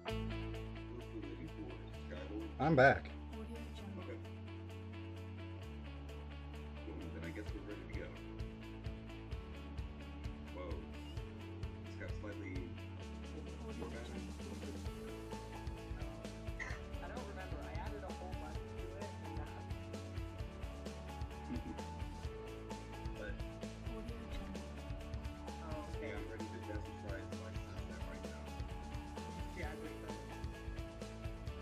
Speaker 3: What's the living quarters? Skyboard?
Speaker 5: I'm back.
Speaker 3: Okay. Cool, then I guess we're ready to go. Whoa. It's got slightly more battery.
Speaker 2: I don't remember. I added a whole bunch to it, and
Speaker 1: But
Speaker 2: oh, okay.
Speaker 3: Yeah, I'm ready to test the try so I can test that right now.
Speaker 2: Yeah, I think so.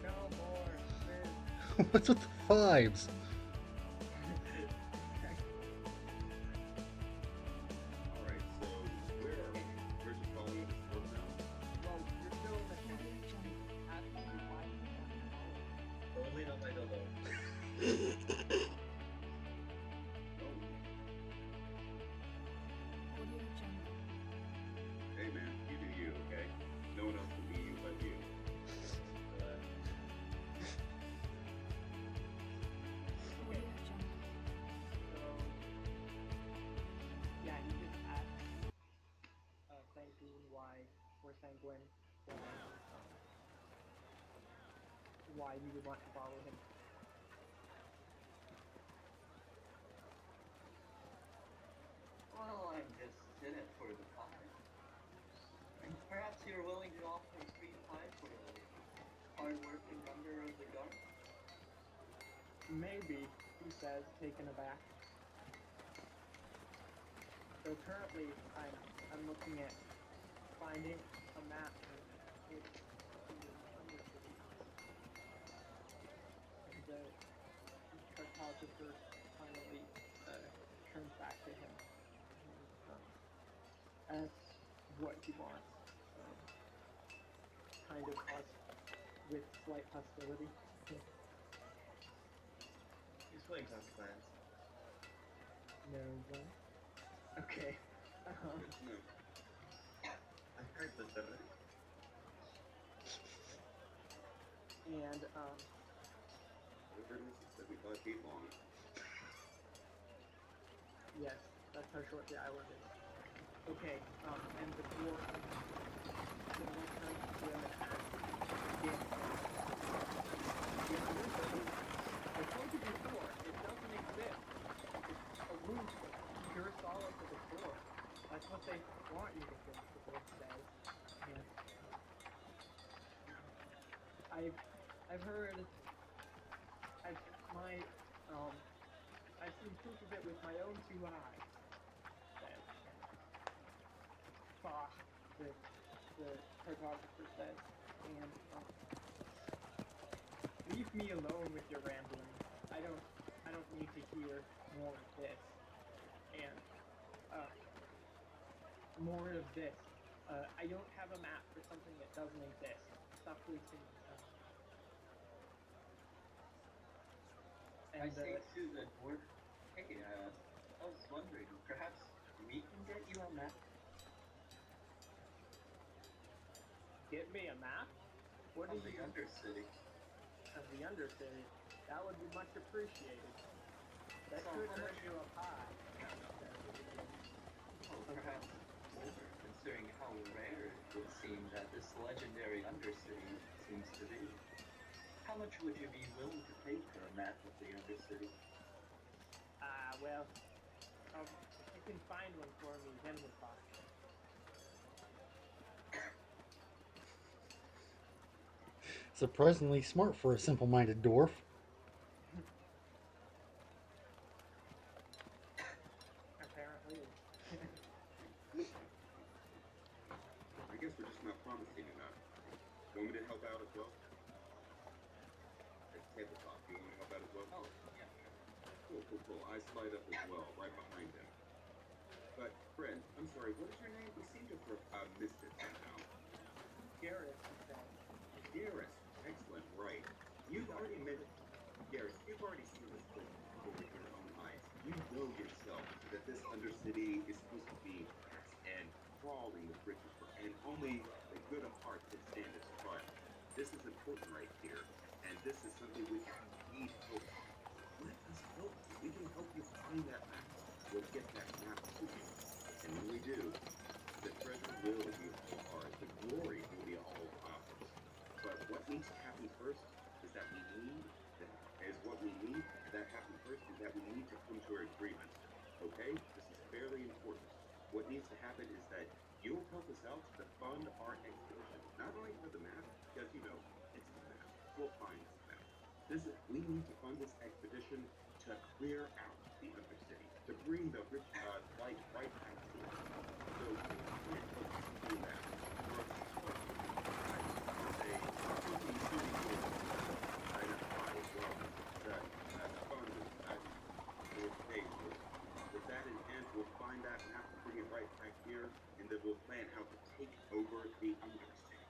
Speaker 2: No more. Liz.
Speaker 5: What's with the fives?
Speaker 3: Alright, so where are we? We're just following this road now?
Speaker 2: Well, you're still in the city. Asking you why you want to follow.
Speaker 1: totally not my Dodo.
Speaker 3: Oh. Hey man, you do you, okay? No one else can be you but you.
Speaker 2: So, yeah, you just asked Sanguine why you would want to follow him.
Speaker 4: Well, I'm just in it for the pie. And perhaps you're willing to offer a free pie for a hard-working member of the guard?
Speaker 2: Maybe, he says, taken aback. So currently, I'm looking at finding a map with Undercity. And the cartographer finally turns back to him. Asks what he wants. Kind of with slight hostility.
Speaker 1: He's playing consequence.
Speaker 2: No one. Okay.
Speaker 3: Good to know.
Speaker 1: I heard the better.
Speaker 2: And
Speaker 3: Whatever it is, it's 75 feet long.
Speaker 2: yes, that's how short the island is. Okay, and the dwarf then returns to him and asks again. I told you before, it doesn't exist. It's a ruse, pure solid for the dwarf. That's what they want you to think, the dwarf says. And I've heard, I've seen proof of it with my own two eyes. Bah, the cartographer says, and leave me alone with your rambling. I don't need to hear more of this. And more of this. I don't have a map for something that doesn't exist. Stop wasting my time.
Speaker 4: I
Speaker 2: And
Speaker 4: say to the dwarf, hey, I was wondering, perhaps we can get you a map?
Speaker 2: get me a map? What
Speaker 4: Of
Speaker 2: do
Speaker 4: the
Speaker 2: you
Speaker 4: Undercity.
Speaker 2: of the Undercity? That would be much appreciated. That
Speaker 4: So
Speaker 2: could
Speaker 4: how
Speaker 2: earn
Speaker 4: much-
Speaker 2: you a pie.
Speaker 4: Oh, perhaps over, considering how rare it would seem that this legendary Undercity seems to be. How much would you be willing to pay for a map of the Undercity?
Speaker 2: Well, if you can find one for me, then we'll talk.
Speaker 5: Surprisingly smart for a simple-minded dwarf.
Speaker 2: Apparently.
Speaker 3: I guess we're just not promising enough. Want me to help out as well? It's tabletop. You want me to help out as well?
Speaker 4: Oh, yeah.
Speaker 3: Cool. I slide up as well, right behind him. But, friend, I'm sorry, what is your name? We seem to have missed it somehow.
Speaker 2: Garrett, he said.
Speaker 3: Garrus. Excellent, right. You've already Garrus, you've already seen this place before with your own eyes. You know yourself that this Undercity is supposed to be vast and crawling with riches, and only the good of heart can stand its trial. This is important right here, and this is something which you need help on. Let us help you. We can help you find that map. We'll get that map to you. And when we do, the treasure will be all ours. The glory will be all ours. But what needs to happen first is that we need to come to an agreement. Okay? This is fairly important. What needs to happen is that you'll help us out to fund our expedition. Not only for the map, because it's the map. We'll find this map. We need to fund this expedition to clear out the Undercity, to bring the rich light right back to it. So we can't help us do that. Or with that in hand, we'll find that map, bring it right back here, and then we'll plan how to take over the Undercity.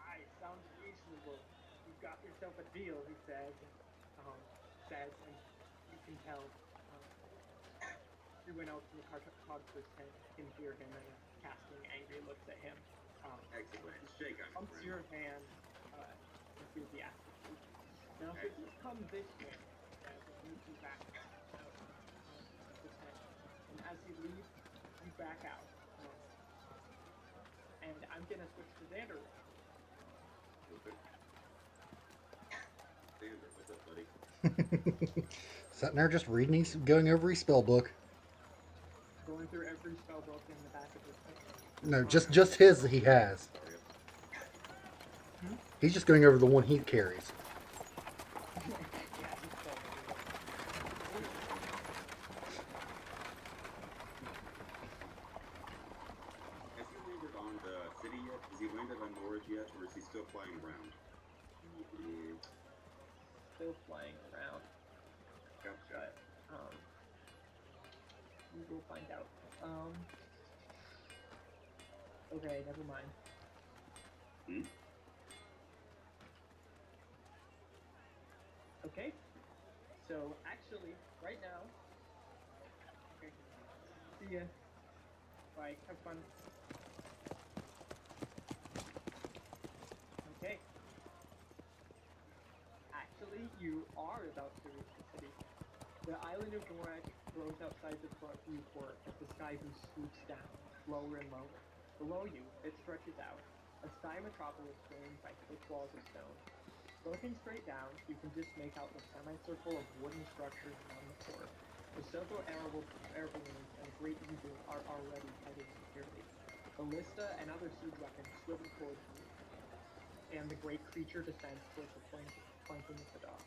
Speaker 2: Aye, sounds reasonable. You've got yourself a deal, he says, and you can tell. Everyone else in the cartographer's tent can hear him and casting angry looks at him.
Speaker 3: Excellent. Shake on
Speaker 2: Pumps your hand and sees the aspect. Now, if you come this way, as it leads you back out of the tent, and as you leave, you back out. And I'm gonna switch to Xander.
Speaker 3: Okay. Xander, what's up, buddy?
Speaker 5: Sitting there just reading, he's going over his spell book.
Speaker 2: Going through every spell book in the back of his tent.
Speaker 5: No, just his that he has. He's just going over the one he carries.
Speaker 3: Has he landed on the city yet? Has he landed on Norwich yet? Or is he still flying around?
Speaker 2: Still flying around.
Speaker 3: Gotcha.
Speaker 2: But, we will find out. Okay, never mind. Okay, so actually, right now, okay, see ya. Bye, have fun. Okay. Actually, you are about to reach the city. The island of Norak grows outside the viewport as the sky blue swoops down, lower and lower. Below you, it stretches out, a sky metropolis framed by thick walls of stone. Looking straight down, you can just make out the semicircle of wooden structures around the port. The several air balloons and a great eagle are already headed securely. Ballista and other siege weapons swivel towards you, and the great creature descends towards the planking of the dock.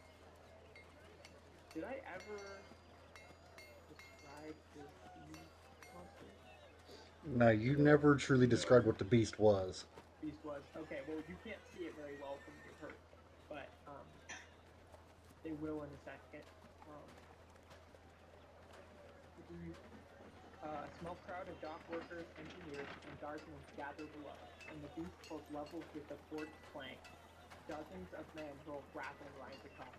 Speaker 2: Did I ever describe this monster?
Speaker 5: No, you never truly described what the beast was.
Speaker 2: Beast was okay. Well, you can't see it very well from your hurt, but they will in a second. A small crowd of dock workers, engineers, and guardsmen gather below, and the beast pulls levels with the port's plank. Dozens of men hurl grappling lines across,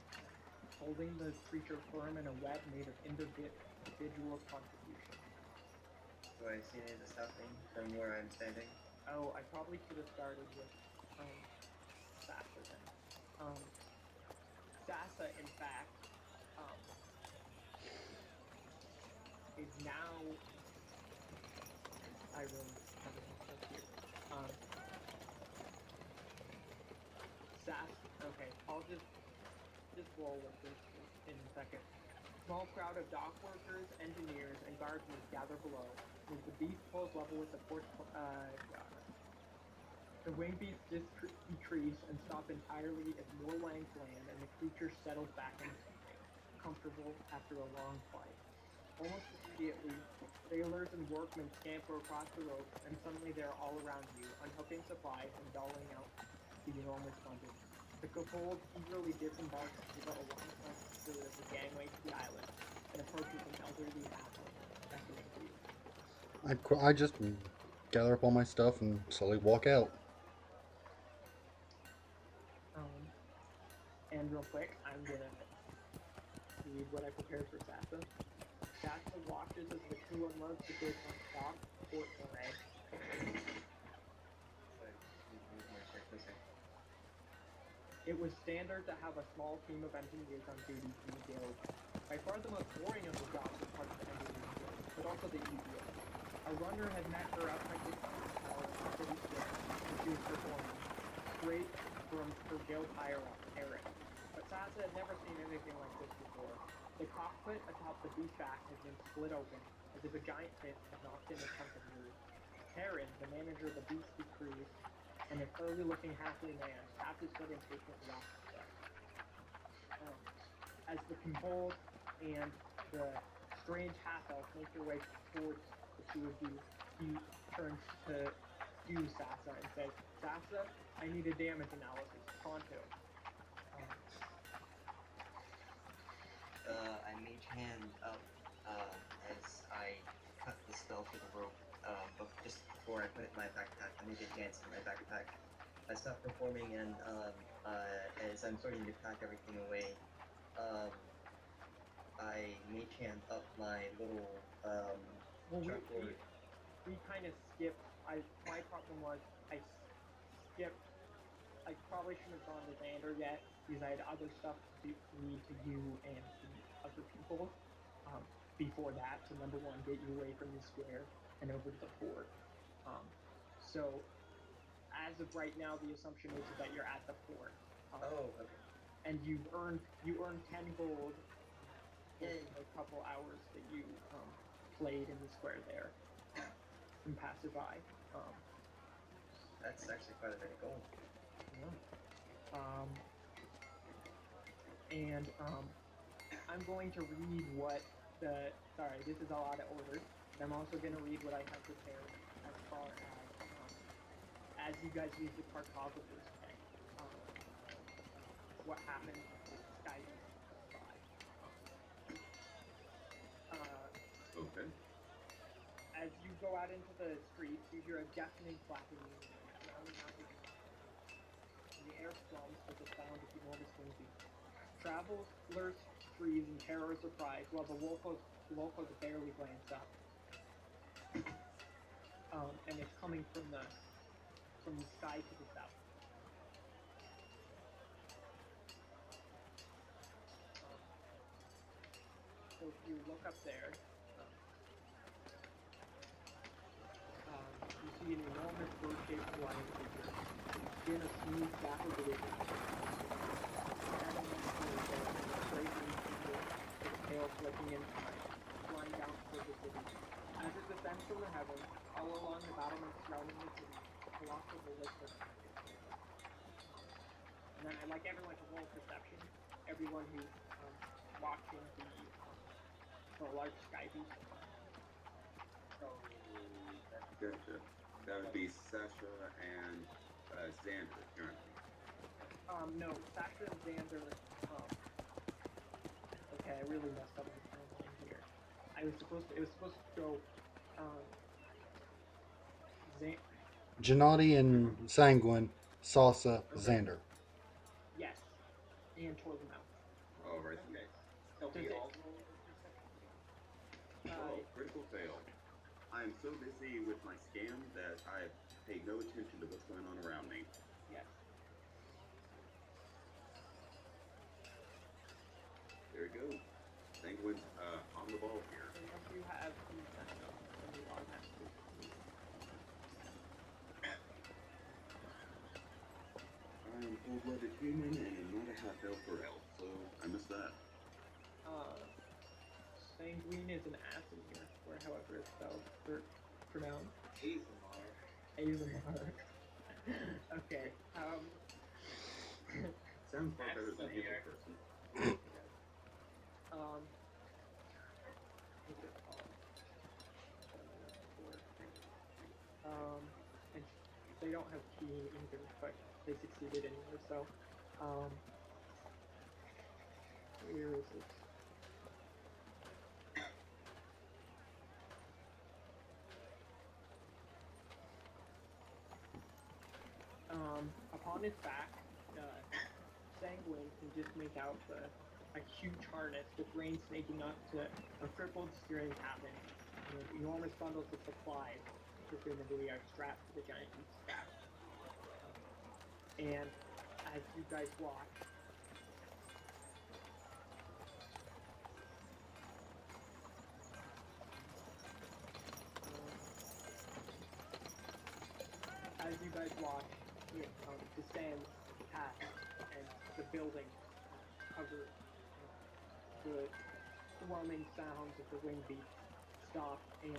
Speaker 2: holding the creature firm in a web made of individual contributions.
Speaker 1: Do I see any of this happening from where I'm standing?
Speaker 2: Oh, I probably should have started with Sasa then. Sasa, in fact, is now. I really have it up here. Okay, I'll just roll with this in a second. Small crowd of dock workers, engineers, and guardsmen gather below, as the beast pulls level with the port. The wing beasts decrease and stop entirely as more lines land, and the creature settles back into something comfortable after a long flight. Almost immediately, sailors and workmen scamper across the ropes, and suddenly they're all around you, unhooking supplies and doling out the enormous bundles. The kobold eagerly disembarks over a long plank of the gangway to the island, and approaches an elderly halfling, beckoning to you.
Speaker 5: I just gather up all my stuff and slowly walk out.
Speaker 2: And real quick, I'm gonna read what I prepared for Sasa. Sasa watches as the crew unloads the goods on the dock, Port Moray. It was standard to have a small team of engineers on duty from the guild. By far the most boring of the jobs was part of the engineering guild, but also the easiest. A runner had met her outside the city square when she was performing, straight from her guild higher-up, Eric. But Sasa had never seen anything like this before. The cockpit atop the beast back had been split open, as if a giant fist had knocked in the trunk of the roof. Heron, the manager of the beastly crews, and a furry-looking halfling man, tapped his foot impatiently off the steps. As the Combold and the strange half-elf make their way towards the two of you, he turns to you, Sasa, and says, Sasa, I need a damage analysis, pronto.
Speaker 1: I mage hand up as I cut the spell to the rope, but just before I put it in my backpack, I make it dance in my backpack. I stop performing, and as I'm starting to pack everything away, I mage hand up my little chalkboard.
Speaker 2: We kind of skipped. My problem was I skipped. I probably shouldn't have gone to Xander yet because I had other stuff to read to you and to other people before that. So number one, get you away from the square and over to the fort. So as of right now, the assumption is that you're at the fort.
Speaker 1: Okay.
Speaker 2: And you earned 10 gold in a couple hours that you played in the square there from passerby.
Speaker 1: That's actually quite a bit of gold.
Speaker 2: I'm going to read what sorry, this is all out of order. I'm also going to read what I have prepared as far as you guys use the cartographers thing. What happened with Sky.
Speaker 3: Okay.
Speaker 2: As you go out into the streets, you hear a deafening clapping surrounding houses. And the air thrums with the sound of enormous wing beats. Travelers freeze in terror or surprise, while the locals barely glance up. And it's coming from the sky to the south. So if you look up there, you see an enormous bird-shaped flying figure, skin a smooth dapple blue, standing next to the straight winged figure with its tail flicking in time, flying down toward the city. As it descends from the heavens, all along the battlements surrounding the city, a colossal ballista. And then I'd like everyone to roll perception. Everyone who's watching the large sky beast.
Speaker 3: Gotcha. That would be Sasha and Xander currently.
Speaker 2: No, Sasha and Xander. Okay, I really messed up my timeline here. It was supposed to go.
Speaker 5: Gennady and Sanguine, Salsa, Xander.
Speaker 2: Yes, and toward the mouth.
Speaker 3: Oh, right.
Speaker 4: Okay. So we all roll the perception?
Speaker 3: Oh, critical fail. I am so busy with my scam that I pay no attention to what's going on around me.
Speaker 2: Yes.
Speaker 3: There we go. Sanguine's on the ball here.
Speaker 2: And once you have the then you automatically.
Speaker 3: I am full-blooded human and I'm not a half-elf or elf, so I missed that.
Speaker 2: Sanguine is an ass in here, or however it's spelled or pronounced. Azamar. Okay.
Speaker 3: Sounds far better than evil person.
Speaker 2: What's it called? And they don't have key either, but they succeeded anyway. So, where is it? Upon its back, Sanguine can just make out a huge harness with reins snaking up to a crippled steering cabin with enormous bundles of supplies, presumably are strapped to the giant beast's back. And as you guys watch, guys watch descends past, and the building cover the swarming sounds of the wing beats stop, and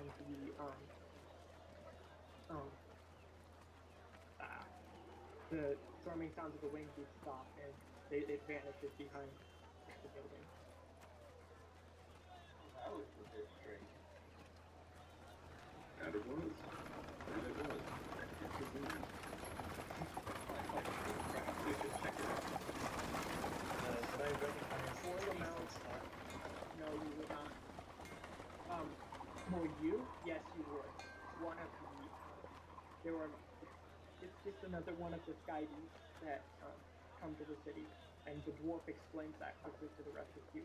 Speaker 2: the swarming sounds of the wing beats stop, and it vanishes behind the building.
Speaker 4: That was a bit strange.
Speaker 3: And it was. Interesting.
Speaker 4: Perhaps we should check it out.
Speaker 1: Should I recognize
Speaker 2: For the
Speaker 1: the
Speaker 2: mount,
Speaker 1: spot?
Speaker 2: no, you would not. For you, yes, you would. One of the, there were, it's just another one of the sky beasts that come to the city, and the dwarf explains that quickly to the rest of you.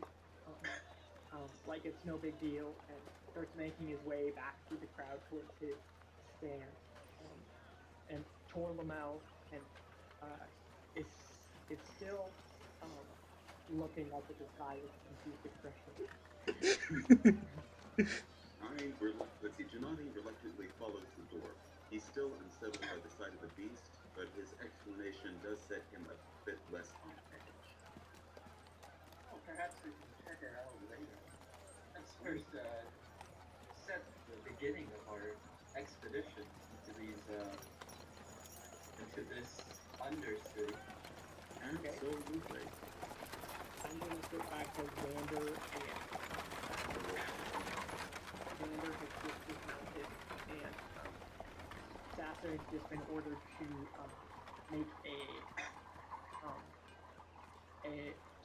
Speaker 2: Like it's no big deal, and starts making his way back through the crowd towards his stand. And Torlamel and is still looking up at the sky with a confused expression.
Speaker 3: Janani reluctantly follows the dwarf. He's still unsettled by the sight of the beast, but his explanation does set him a bit less on edge.
Speaker 4: Well, perhaps we can check it out later. Let's first set the beginning of our expedition into this undercity.
Speaker 3: Absolutely.
Speaker 2: I'm going to sit back to Xander, and Xander has just dismounted, and Sasser has just been ordered to make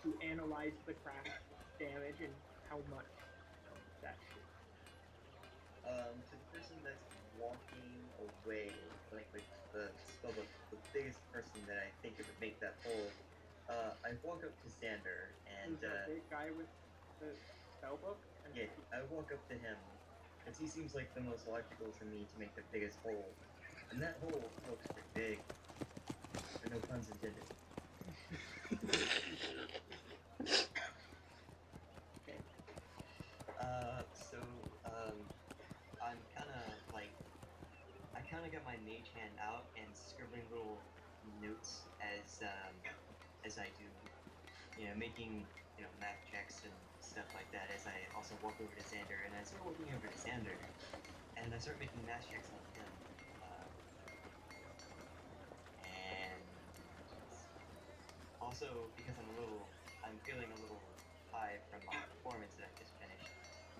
Speaker 2: to analyze the crash damage and how much that should.
Speaker 1: To the person that's walking away, like the biggest person that I think it would make that hole, I walk up to Xander and
Speaker 2: the big guy with the spell book?
Speaker 1: yeah, I walk up to him because he seems like the most logical to me to make the biggest hole, and that hole looks pretty big. But no puns intended.
Speaker 2: Okay.
Speaker 1: So I'm I kind of got my mage hand out and scribbling little notes as I do, making math checks and stuff like that. As I also walk over to Xander, and I start walking over to Xander, and I start making math checks on him. And also because I'm feeling a little high from my performance that I just finished,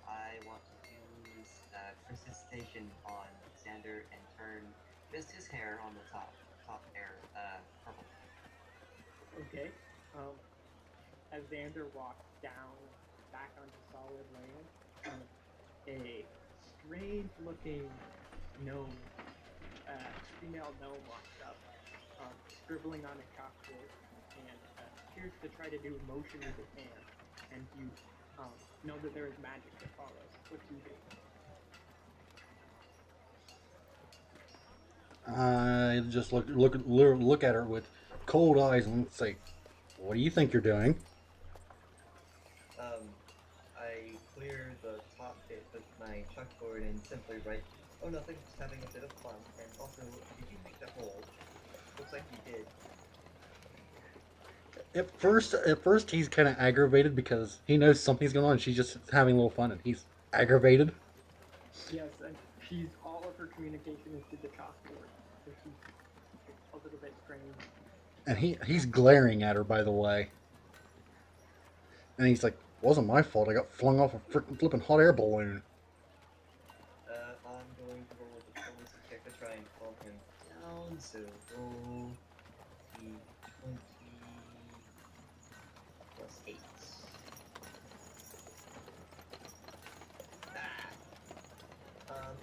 Speaker 1: I want to use precipitation on Xander and turn just his hair on the top hair purple.
Speaker 2: Okay. As Xander walks down back onto solid land, a strange-looking gnome, female gnome walks up, scribbling on a chalkboard, and appears to try to do a motion with his hand. And you know that there is magic that follows. What do you do?
Speaker 5: I just look at her with cold eyes and say, "What do you think you're doing?"
Speaker 1: I clear the top bit with my chalkboard and simply write, "Oh, nothing, just having a bit of fun." And also, did you make the hole? Looks like you did.
Speaker 5: At first, he's kind of aggravated because he knows something's going on. She's just having a little fun, and he's aggravated.
Speaker 2: Yes, and all of her communication is through the chalkboard, so she's a little bit strange.
Speaker 5: And he's glaring at her, by the way. And he's like, "Wasn't my fault. I got flung off a freaking flipping hot air balloon."
Speaker 1: I'm going to roll a diplomacy check to try and calm him down. So roll d20 plus 8.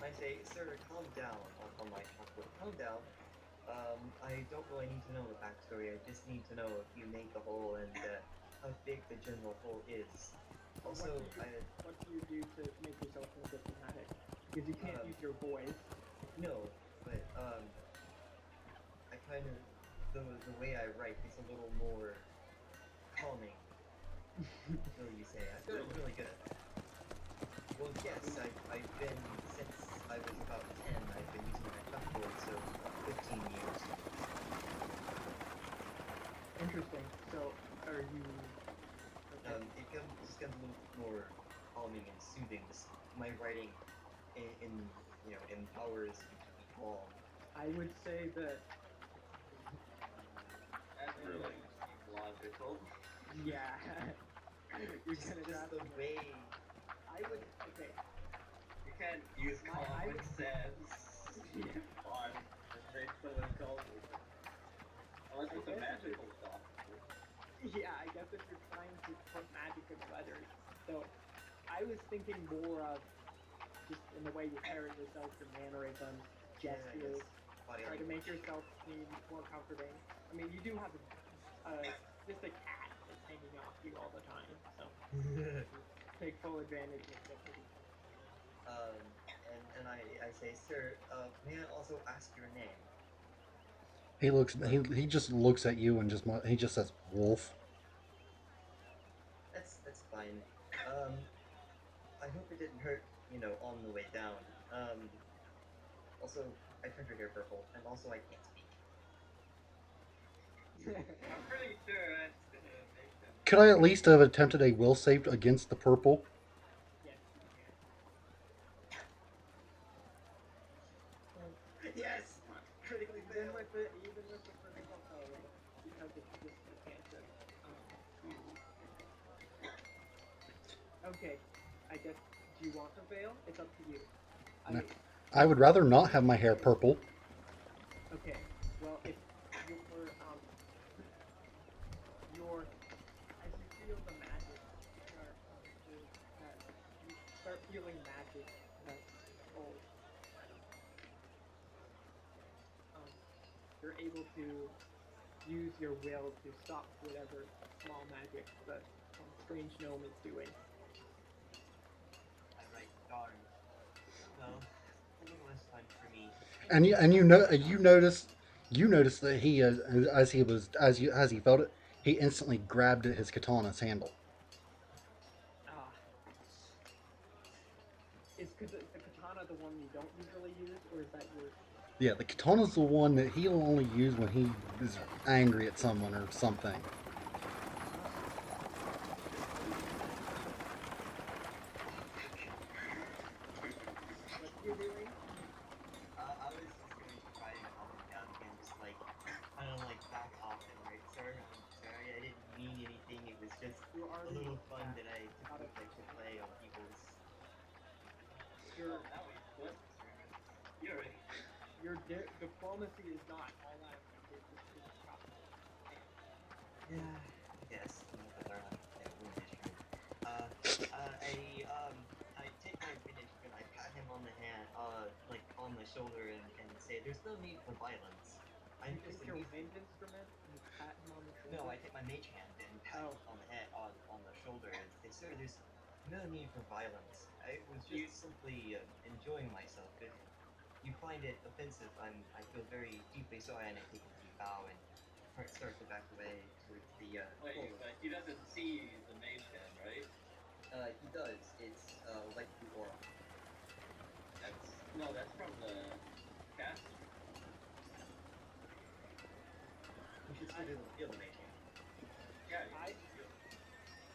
Speaker 1: I say, "Sir, calm down," on my chalkboard. Calm down. I don't really need to know the backstory. I just need to know if you made the hole and how big the general hole is. Also,
Speaker 2: what do you do to make yourself more diplomatic? Because you can't use your voice.
Speaker 1: No, but I kind of the way I write is a little more calming. So you say I feel really good at that. Well, yes, I've been since I was about 10. I've been using my chalkboard, so 15 years.
Speaker 2: Interesting. So, are you? Okay.
Speaker 1: It just becomes a little more calming and soothing. My writing, empowers you to be calm.
Speaker 2: I would say that.
Speaker 4: That really seems logical.
Speaker 2: Yeah. You're
Speaker 1: Just
Speaker 2: gonna
Speaker 1: the
Speaker 2: grab
Speaker 1: way.
Speaker 2: I would. Okay.
Speaker 4: You can't use
Speaker 2: I
Speaker 4: common
Speaker 2: would-
Speaker 4: sense
Speaker 2: Yeah.
Speaker 4: on and make someone intelligent. Unless it's a magical doctor.
Speaker 2: Yeah, I guess if you're trying to put magic in letters. So, I was thinking more of just in the way you carry yourself, your mannerisms, gestures.
Speaker 1: Body
Speaker 2: Try to
Speaker 1: language.
Speaker 2: make yourself seem more comforting. I mean, you do have just a cat that's hanging off you all the time, so take full advantage of the pretty.
Speaker 1: And I say, sir, may I also ask your name?
Speaker 5: He just looks at you and he just says wolf.
Speaker 1: That's fine. I hope it didn't hurt, on the way down. Also, I turned your hair purple, and also I can't speak.
Speaker 4: I'm pretty sure that's gonna make them.
Speaker 5: Could I at least have attempted a will save against the purple?
Speaker 2: Yes, you can.
Speaker 1: Yes! Critically
Speaker 2: Even
Speaker 1: failed!
Speaker 2: with the critical fail, because it's just a cantrip. Okay, I guess. Do you want to fail? It's up to you.
Speaker 5: No. I would rather not have my hair purple.
Speaker 2: Okay. Well, if as you feel the magic you start feeling magic you're able to use your will to stop whatever small magic the strange gnome is doing.
Speaker 1: I write, darn. Well, a little less fun for me.
Speaker 5: And you notice that he as he felt it, he instantly grabbed at his katana's handle.
Speaker 2: Is the katana the one you don't usually use, or is that your?
Speaker 5: Yeah, the katana's the one that he'll only use when he is angry at someone or something.
Speaker 2: What you doing?
Speaker 1: I was just going to try and calm him down again, just kind of back off and sir, I'm sorry, I didn't mean anything. It was just
Speaker 2: You're
Speaker 1: a
Speaker 2: already
Speaker 1: little fun that I
Speaker 2: out of
Speaker 1: took to play on people's.
Speaker 2: your
Speaker 4: Now we flip fury.
Speaker 2: your diplomacy is not all that effective.
Speaker 1: Yeah, yes, another wound issue. I take my advantage and I pat him on the hand, on the shoulder and say, "There's no need for violence. I'm
Speaker 2: You
Speaker 1: just
Speaker 2: take your wind instrument and you pat him on the shoulder.
Speaker 1: No, I take my mage hand and pat him on the head, on the shoulder, and say, "Sir, there's no need for violence. I was just simply enjoying myself. If you find it offensive, I feel very deeply sorry." And I take a deep bow and start to back away towards the.
Speaker 4: Wait, but he doesn't see the mage hand, right?
Speaker 1: He does. It's like the aura.
Speaker 4: That's from the caster.
Speaker 1: You should still feel the mage hand.
Speaker 4: Yeah,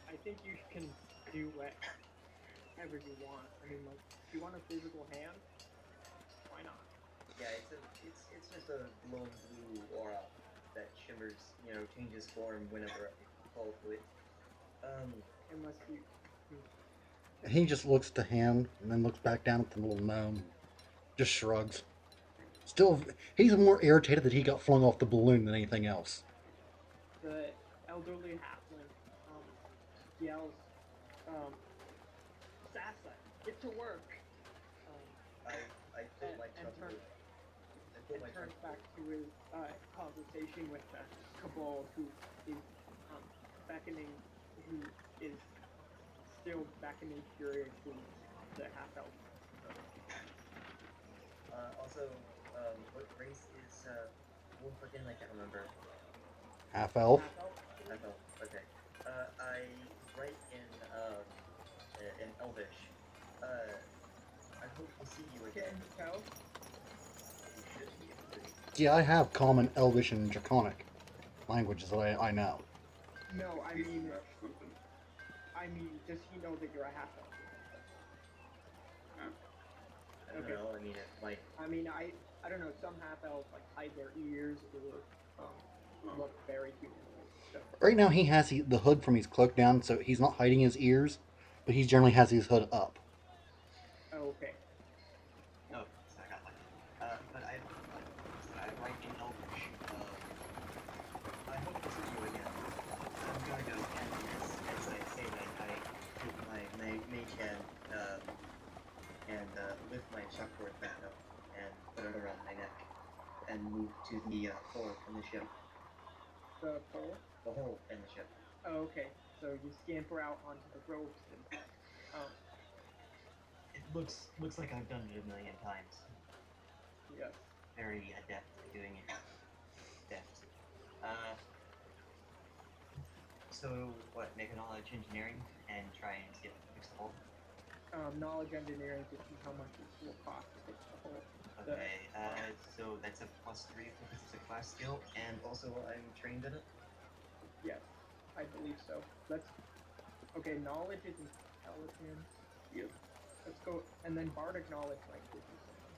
Speaker 2: I think you can do whatever you want. I mean, if you want a physical hand, why not?
Speaker 1: Yeah, it's just a glowing blue aura that shimmers, changes form whenever I call to it.
Speaker 2: Unless you.
Speaker 5: He just looks at the hand and then looks back down at the little gnome. Just shrugs. Still, he's more irritated that he got flung off the balloon than anything else.
Speaker 2: The elderly halfling yells, "Sassa, get to work!"
Speaker 1: I fill my
Speaker 2: and
Speaker 1: trunk
Speaker 2: turns
Speaker 1: with.
Speaker 2: turns back to his conversation with the kobold who is beckoning, who is still beckoning furiously the half elf.
Speaker 1: Also, what race is wolf again? I can't remember.
Speaker 5: Half elf.
Speaker 1: Half elf. Okay. I write in Elvish. I hope to see you again.
Speaker 2: Can you tell?
Speaker 1: You should be able to.
Speaker 5: Yeah, I have common Elvish and Draconic languages that I know.
Speaker 2: No, I
Speaker 3: He's
Speaker 2: mean,
Speaker 3: something.
Speaker 2: does he know that you're a half elf?
Speaker 1: I don't
Speaker 2: Okay.
Speaker 1: know. I mean, it might.
Speaker 2: I mean, I don't know. Some half elves like hide their ears or look very humanoid. So
Speaker 5: Right now, he has the hood from his cloak down, so he's not hiding his ears, but he generally has his hood up.
Speaker 2: okay.
Speaker 1: Oh, so I got lucky. But I write in Elvish. I hope to see you again. I'm gonna go and as I say that I take my mage hand and lift my chalkboard back up and put it around my neck and move to the hole in the ship.
Speaker 2: The pole.
Speaker 1: The hole in the ship.
Speaker 2: Oh, okay. So you scamper out onto the ropes and
Speaker 1: It looks like I've done it a million times.
Speaker 2: yes.
Speaker 1: Very adept at doing it. Adept. So what? Make a knowledge engineering and try and see if I can fix the hole.
Speaker 2: Knowledge engineering to see how much it will cost to fix the hole.
Speaker 1: Okay. So that's a +3 because it's a class skill, and also I'm trained in it.
Speaker 2: Yes, I believe so. Okay, knowledge is intelligence.
Speaker 3: Yep.
Speaker 2: Let's go, and then bardic knowledge might give you something.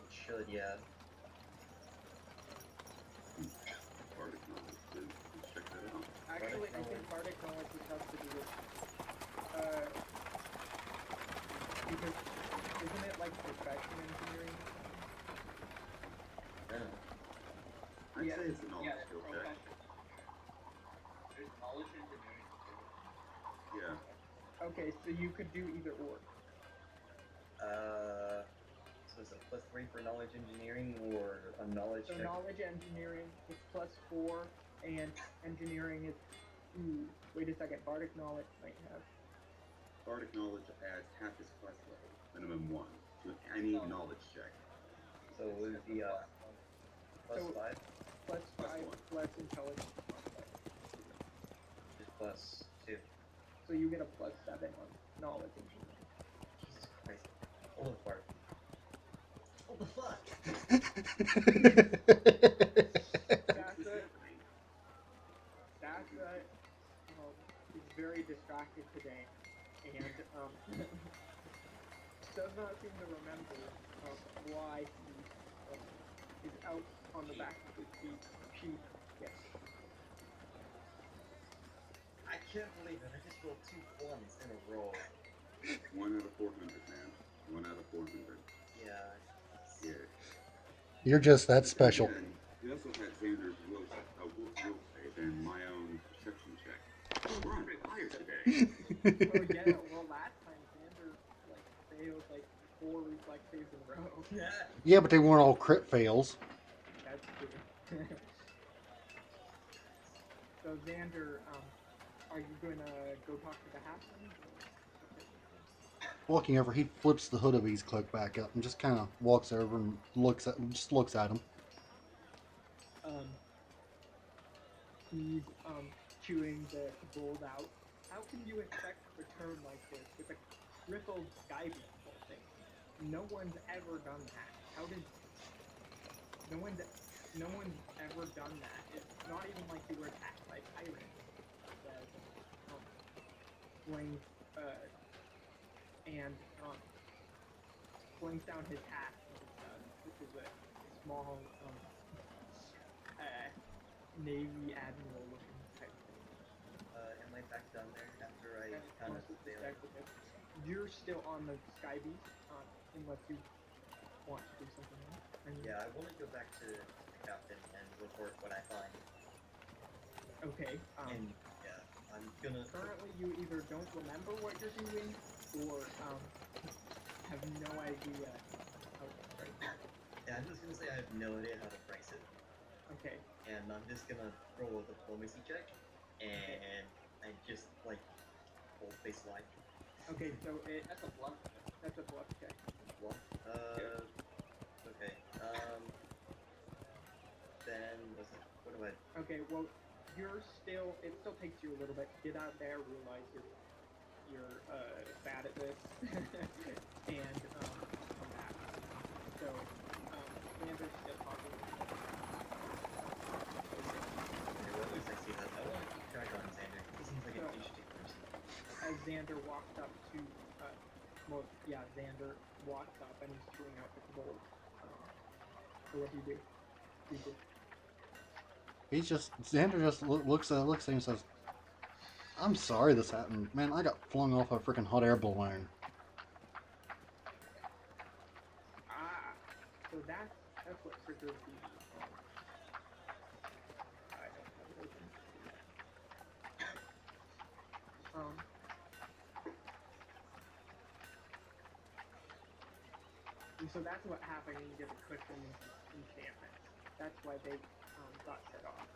Speaker 1: It should, yeah.
Speaker 3: Bardic knowledge. Let's check that out.
Speaker 2: Actually, I think bardic knowledge has to do with, because isn't it like profession engineering?
Speaker 1: I don't know.
Speaker 3: I'd
Speaker 2: Yeah.
Speaker 3: say it's a knowledge
Speaker 4: Yeah,
Speaker 3: skill check.
Speaker 4: profession. There's knowledge engineering.
Speaker 3: Yeah.
Speaker 2: Okay, so you could do either or.
Speaker 1: So is it +3 for knowledge engineering or a knowledge
Speaker 2: So
Speaker 1: check?
Speaker 2: knowledge engineering is +4, and engineering is. Ooh, wait a second. Bardic knowledge might have.
Speaker 3: Bardic knowledge adds half his class level, minimum 1, to any knowledge check.
Speaker 1: So it would be
Speaker 2: So-
Speaker 1: +5,
Speaker 2: +5
Speaker 3: 1.
Speaker 2: less intelligence.
Speaker 1: just +2.
Speaker 2: So you get a +7 on knowledge engineering.
Speaker 1: Jesus Christ. Hold the fart. What the fuck?
Speaker 2: That's is very distracted today, and does not seem to remember why he is out on the back of his sheep. Yes.
Speaker 1: I can't believe it. I just rolled 2 ones in a row.
Speaker 3: 1 out of 400, man. 1 out of 400.
Speaker 1: Yeah.
Speaker 3: Yeah.
Speaker 5: You're just that special.
Speaker 3: And we also had Xander's will save and my own perception check. Oh, we're on fire today.
Speaker 2: Oh yeah. Well, last time Xander failed 4 reflex saves in a row.
Speaker 1: Yeah.
Speaker 5: Yeah, but they weren't all crit fails.
Speaker 2: That's true. So Xander, are you gonna go talk to the halfling?
Speaker 5: Walking over, he flips the hood of his cloak back up and just kind of walks over and looks at him.
Speaker 2: He's chewing the gold out. How can you expect a return like this with a crippled sky beam thing? No one's ever done that. How did? No one's ever done that. It's not even like you were attacked by pirates. Flings and flings down his hat, which is a small Navy admiral looking type thing.
Speaker 1: Am I back down there after I kind of failed?
Speaker 2: You're still on the sky beast, unless you want to do something else.
Speaker 1: Yeah, I want to go back to the captain and report what I find.
Speaker 2: Okay.
Speaker 1: And yeah, I'm gonna.
Speaker 2: Currently, you either don't remember what you're doing, or have no idea how to price it.
Speaker 1: Yeah, I'm just gonna say I have no idea how to price it,
Speaker 2: Okay.
Speaker 1: and I'm just gonna roll a diplomacy check, and I just full face lie.
Speaker 2: Okay. So
Speaker 4: That's a bluff.
Speaker 2: that's a bluff check.
Speaker 1: What? Okay. Then what do I?
Speaker 2: Okay. Well, it still takes you a little bit to get out there, realize you're bad at this, and come back. So Xander's still talking. as Xander walks up to, Xander walks up and he's chewing out the kobold. So what do you do?
Speaker 5: Xander just looks at him and says, "I'm sorry this happened, man. I got flung off a freaking hot air balloon."
Speaker 2: So that's what triggers the. I don't have it open. So that's what happened when you get a cushion enchantment. That's why they got set off.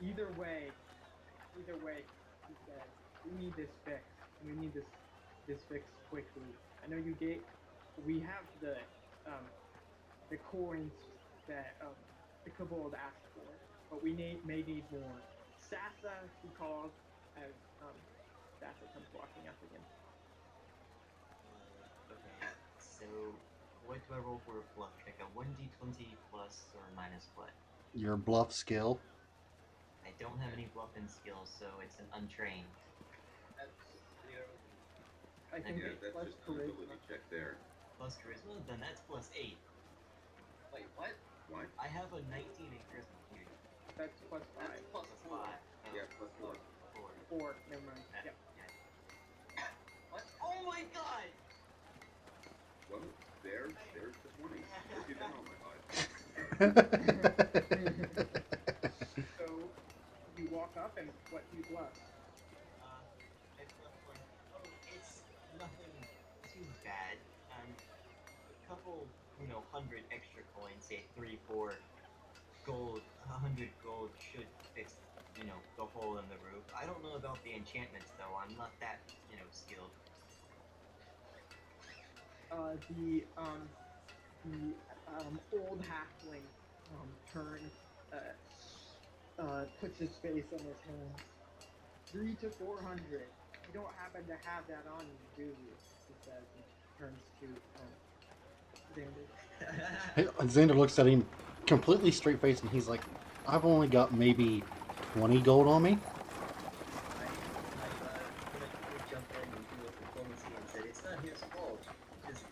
Speaker 2: Either way, he said, we need this fixed. We need this fixed quickly. I know we have the coins that the kobold asked for, but we may need more. Sasa, he calls as Sasa comes walking up again.
Speaker 6: Okay, so what do I roll for a bluff check? A 1d20 plus or minus what?
Speaker 5: Your bluff skill.
Speaker 6: I don't have any bluffing skills, so it's an untrained.
Speaker 4: That's 0.
Speaker 2: I think
Speaker 3: Yeah,
Speaker 2: it's
Speaker 3: that's
Speaker 2: plus
Speaker 3: just an
Speaker 2: charisma.
Speaker 3: ability check there.
Speaker 6: Plus charisma? Then that's plus 8.
Speaker 4: Wait, what?
Speaker 3: Why?
Speaker 6: I have a 19 in charisma here.
Speaker 2: That's plus 5.
Speaker 4: That's plus 4.
Speaker 6: 5.
Speaker 3: Yeah, plus 4.
Speaker 2: 4, never mind. Yep.
Speaker 4: What?
Speaker 6: Oh my god!
Speaker 3: Well, there's the 20. If you don't know my life.
Speaker 2: So you walk up and what do you bluff?
Speaker 6: I bluff one. Oh, it's nothing too bad. A couple, 100 extra coins, say 3, 4 gold, 100 gold should fix, the hole in the roof. I don't know about the enchantments though. I'm not that, skilled.
Speaker 2: The old halfling turns, puts his face on his hands. 3 to 400. You don't happen to have that on you, do you? He says and turns to Xander.
Speaker 5: Xander looks at him completely straight faced and he's like, "I've only got maybe 20 gold on me."
Speaker 1: I jumped in and do a diplomacy and said, it's not his fault. He just,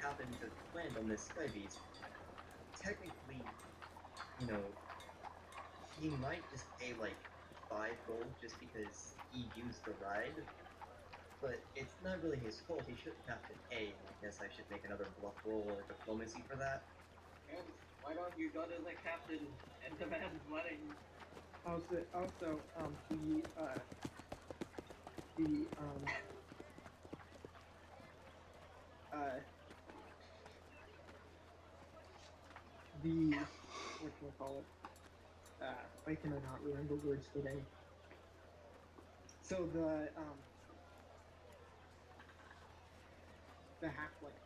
Speaker 1: happened to land on this sky beast. Technically, he might just pay like 5 gold just because he used the ride. But it's not really his fault. He shouldn't have to pay. I guess I should make another bluff roll or diplomacy for that.
Speaker 4: And why don't you go to the captain and demand money?
Speaker 2: Whatchamacallit? Why can I not remember words today? So the halfling,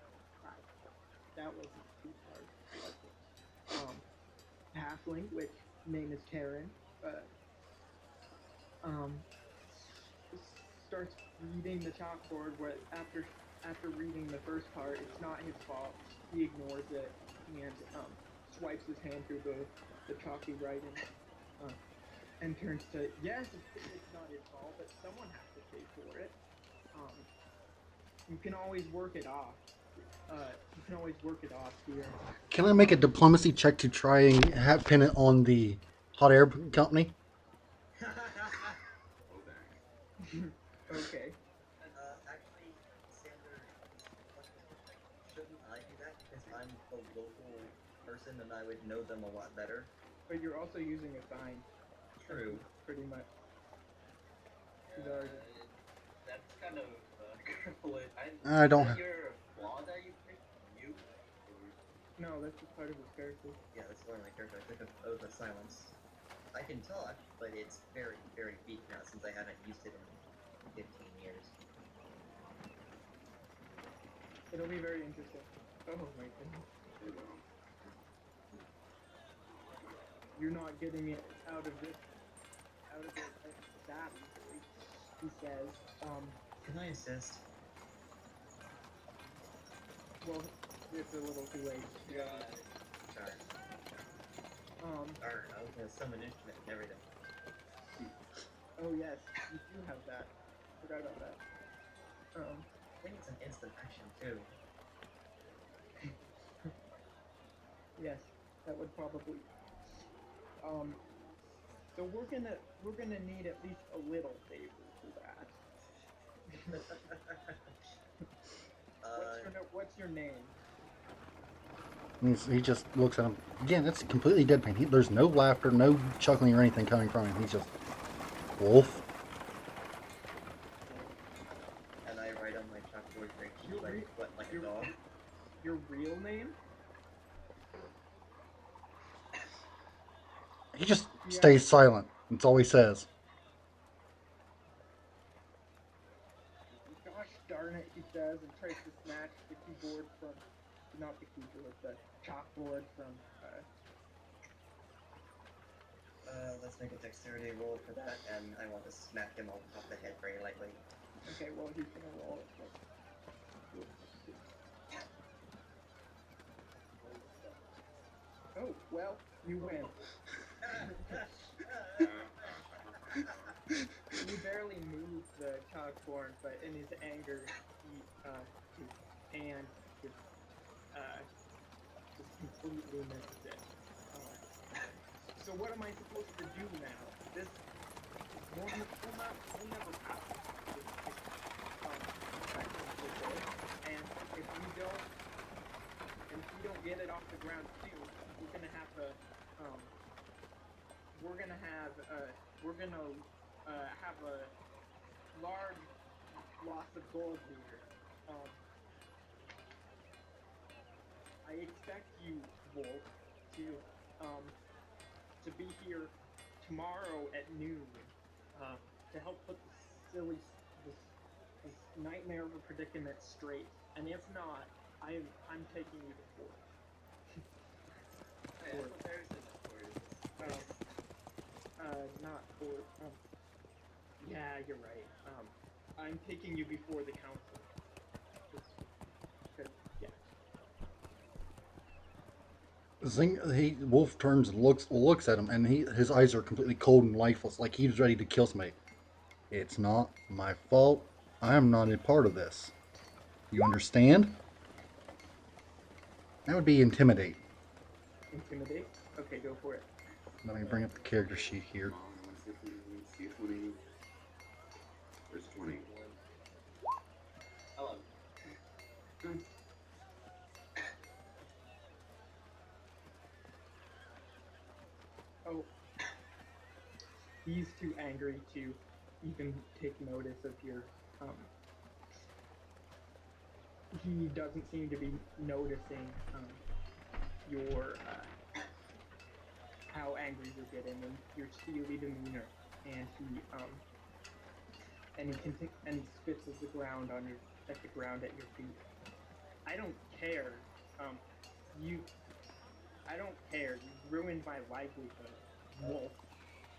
Speaker 2: that wasn't too hard. Halfling, which name is Taryn, starts reading the chalkboard. Where after reading the first part, it's not his fault. He ignores it and swipes his hand through the chalky writing, and turns to, yes, it's not his fault, but someone has to pay for it. You can always work it off. Here.
Speaker 5: Can I make a diplomacy check to try and pin it on the hot air company?
Speaker 3: Oh, dang.
Speaker 2: Okay.
Speaker 1: Actually, Sander, shouldn't I do that because I'm the local person and I would know them a lot better?
Speaker 2: But you're also using a sign.
Speaker 1: True.
Speaker 2: Pretty much.
Speaker 4: That's kind of crippling.
Speaker 5: I don't.
Speaker 4: Is that your flaw that you picked? You?
Speaker 2: No, that's just part of his character.
Speaker 1: Yeah, that's one of my characters. I took an oath of silence. I can talk, but it's very, very weak now since I haven't used it in 15 years.
Speaker 2: It'll be very interesting. Oh my goodness.
Speaker 3: Hey, well.
Speaker 2: You're not getting it out of it that easily, he says.
Speaker 1: Can I assist?
Speaker 2: Well, it's a little too late.
Speaker 1: Sorry. I was gonna summon an instrument and everything.
Speaker 2: Oh yes, you do have that. Forgot about that.
Speaker 1: I think it's an instant action too.
Speaker 2: Yes, that would probably. So we're gonna need at least a little favor for that. What's your name?
Speaker 5: He just looks at him. Again, it's completely deadpan. There's no laughter, no chuckling or anything coming from him. He's just, Wolf.
Speaker 1: And I write on my chalkboard very
Speaker 2: Your
Speaker 1: like
Speaker 2: re-
Speaker 1: what, like a
Speaker 2: your-
Speaker 1: dog.
Speaker 2: Your real name?
Speaker 5: He just
Speaker 2: Yeah.
Speaker 5: stays silent. That's all he says.
Speaker 2: Gosh darn it, he says, and tries to snatch the keyboard from, not the keyboard, the chalkboard from,
Speaker 1: Let's make a dexterity roll for that, and I want to smack him on top of the head very lightly.
Speaker 2: okay, well, he's gonna roll it. Oh, well, you win. You barely moved the chalkboard, but in his anger, his hand just completely misses it. So what am I supposed to do now? This will never pass. And if we don't get it off the ground soon, we're gonna have a large loss of gold here. I expect you, Wolf, to be here tomorrow at noon to help put this nightmare of a predicament straight. And if not, I'm taking you to court. Not court. Yeah, you're right. I'm taking you before the council. Yeah.
Speaker 5: Wolf turns and looks at him, and his eyes are completely cold and lifeless, like he was ready to kill somebody. It's not my fault. I am not a part of this. You understand? That would be intimidate.
Speaker 2: Intimidate? Okay, go for it.
Speaker 5: Let me bring up the character sheet here.
Speaker 3: Come on, I want to see 20. There's 20.
Speaker 4: Hello.
Speaker 2: Oh, he's too angry to even take notice of your. He doesn't seem to be noticing your how angry you're getting and your steely demeanor, and he spits at the ground at your feet. I don't care. I don't care. You ruined my livelihood, Wolf.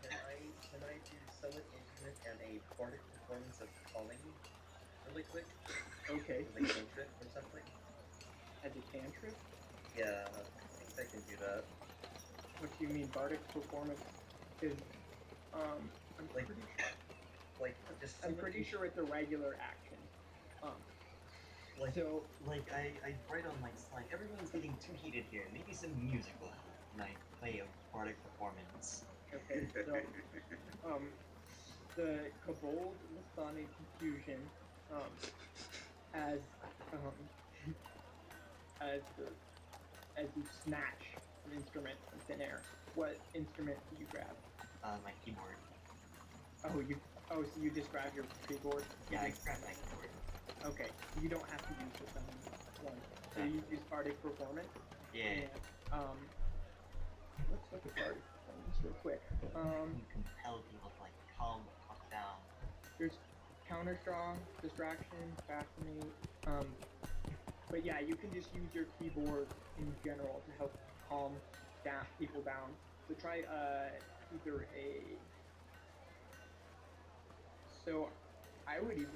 Speaker 1: Can I do summon instrument and a bardic performance of calling really quick?
Speaker 2: Okay.
Speaker 1: Like a cantrip or something?
Speaker 2: As a cantrip?
Speaker 1: Yeah, I think I can do that.
Speaker 2: What do you mean, bardic performance? Is I'm pretty sure it's a regular action.
Speaker 6: I write on my slide, everyone's getting too heated here. Maybe some music will help. And I play a bardic performance.
Speaker 2: Okay, so the kobold Masonic confusion as you snatch an instrument from thin air. What instrument do you grab?
Speaker 6: My keyboard.
Speaker 2: So you just grab your keyboard?
Speaker 6: Yeah, I grab my keyboard.
Speaker 2: Okay, you don't have to use the summon one. So you use bardic performance?
Speaker 6: Yeah.
Speaker 2: And, let's look at bardic performance real quick.
Speaker 6: You compel people to calm the fuck down.
Speaker 2: There's counter strong, distraction, fascinate. But yeah, you can just use your keyboard in general to help calm people down. So try either a. So I would even.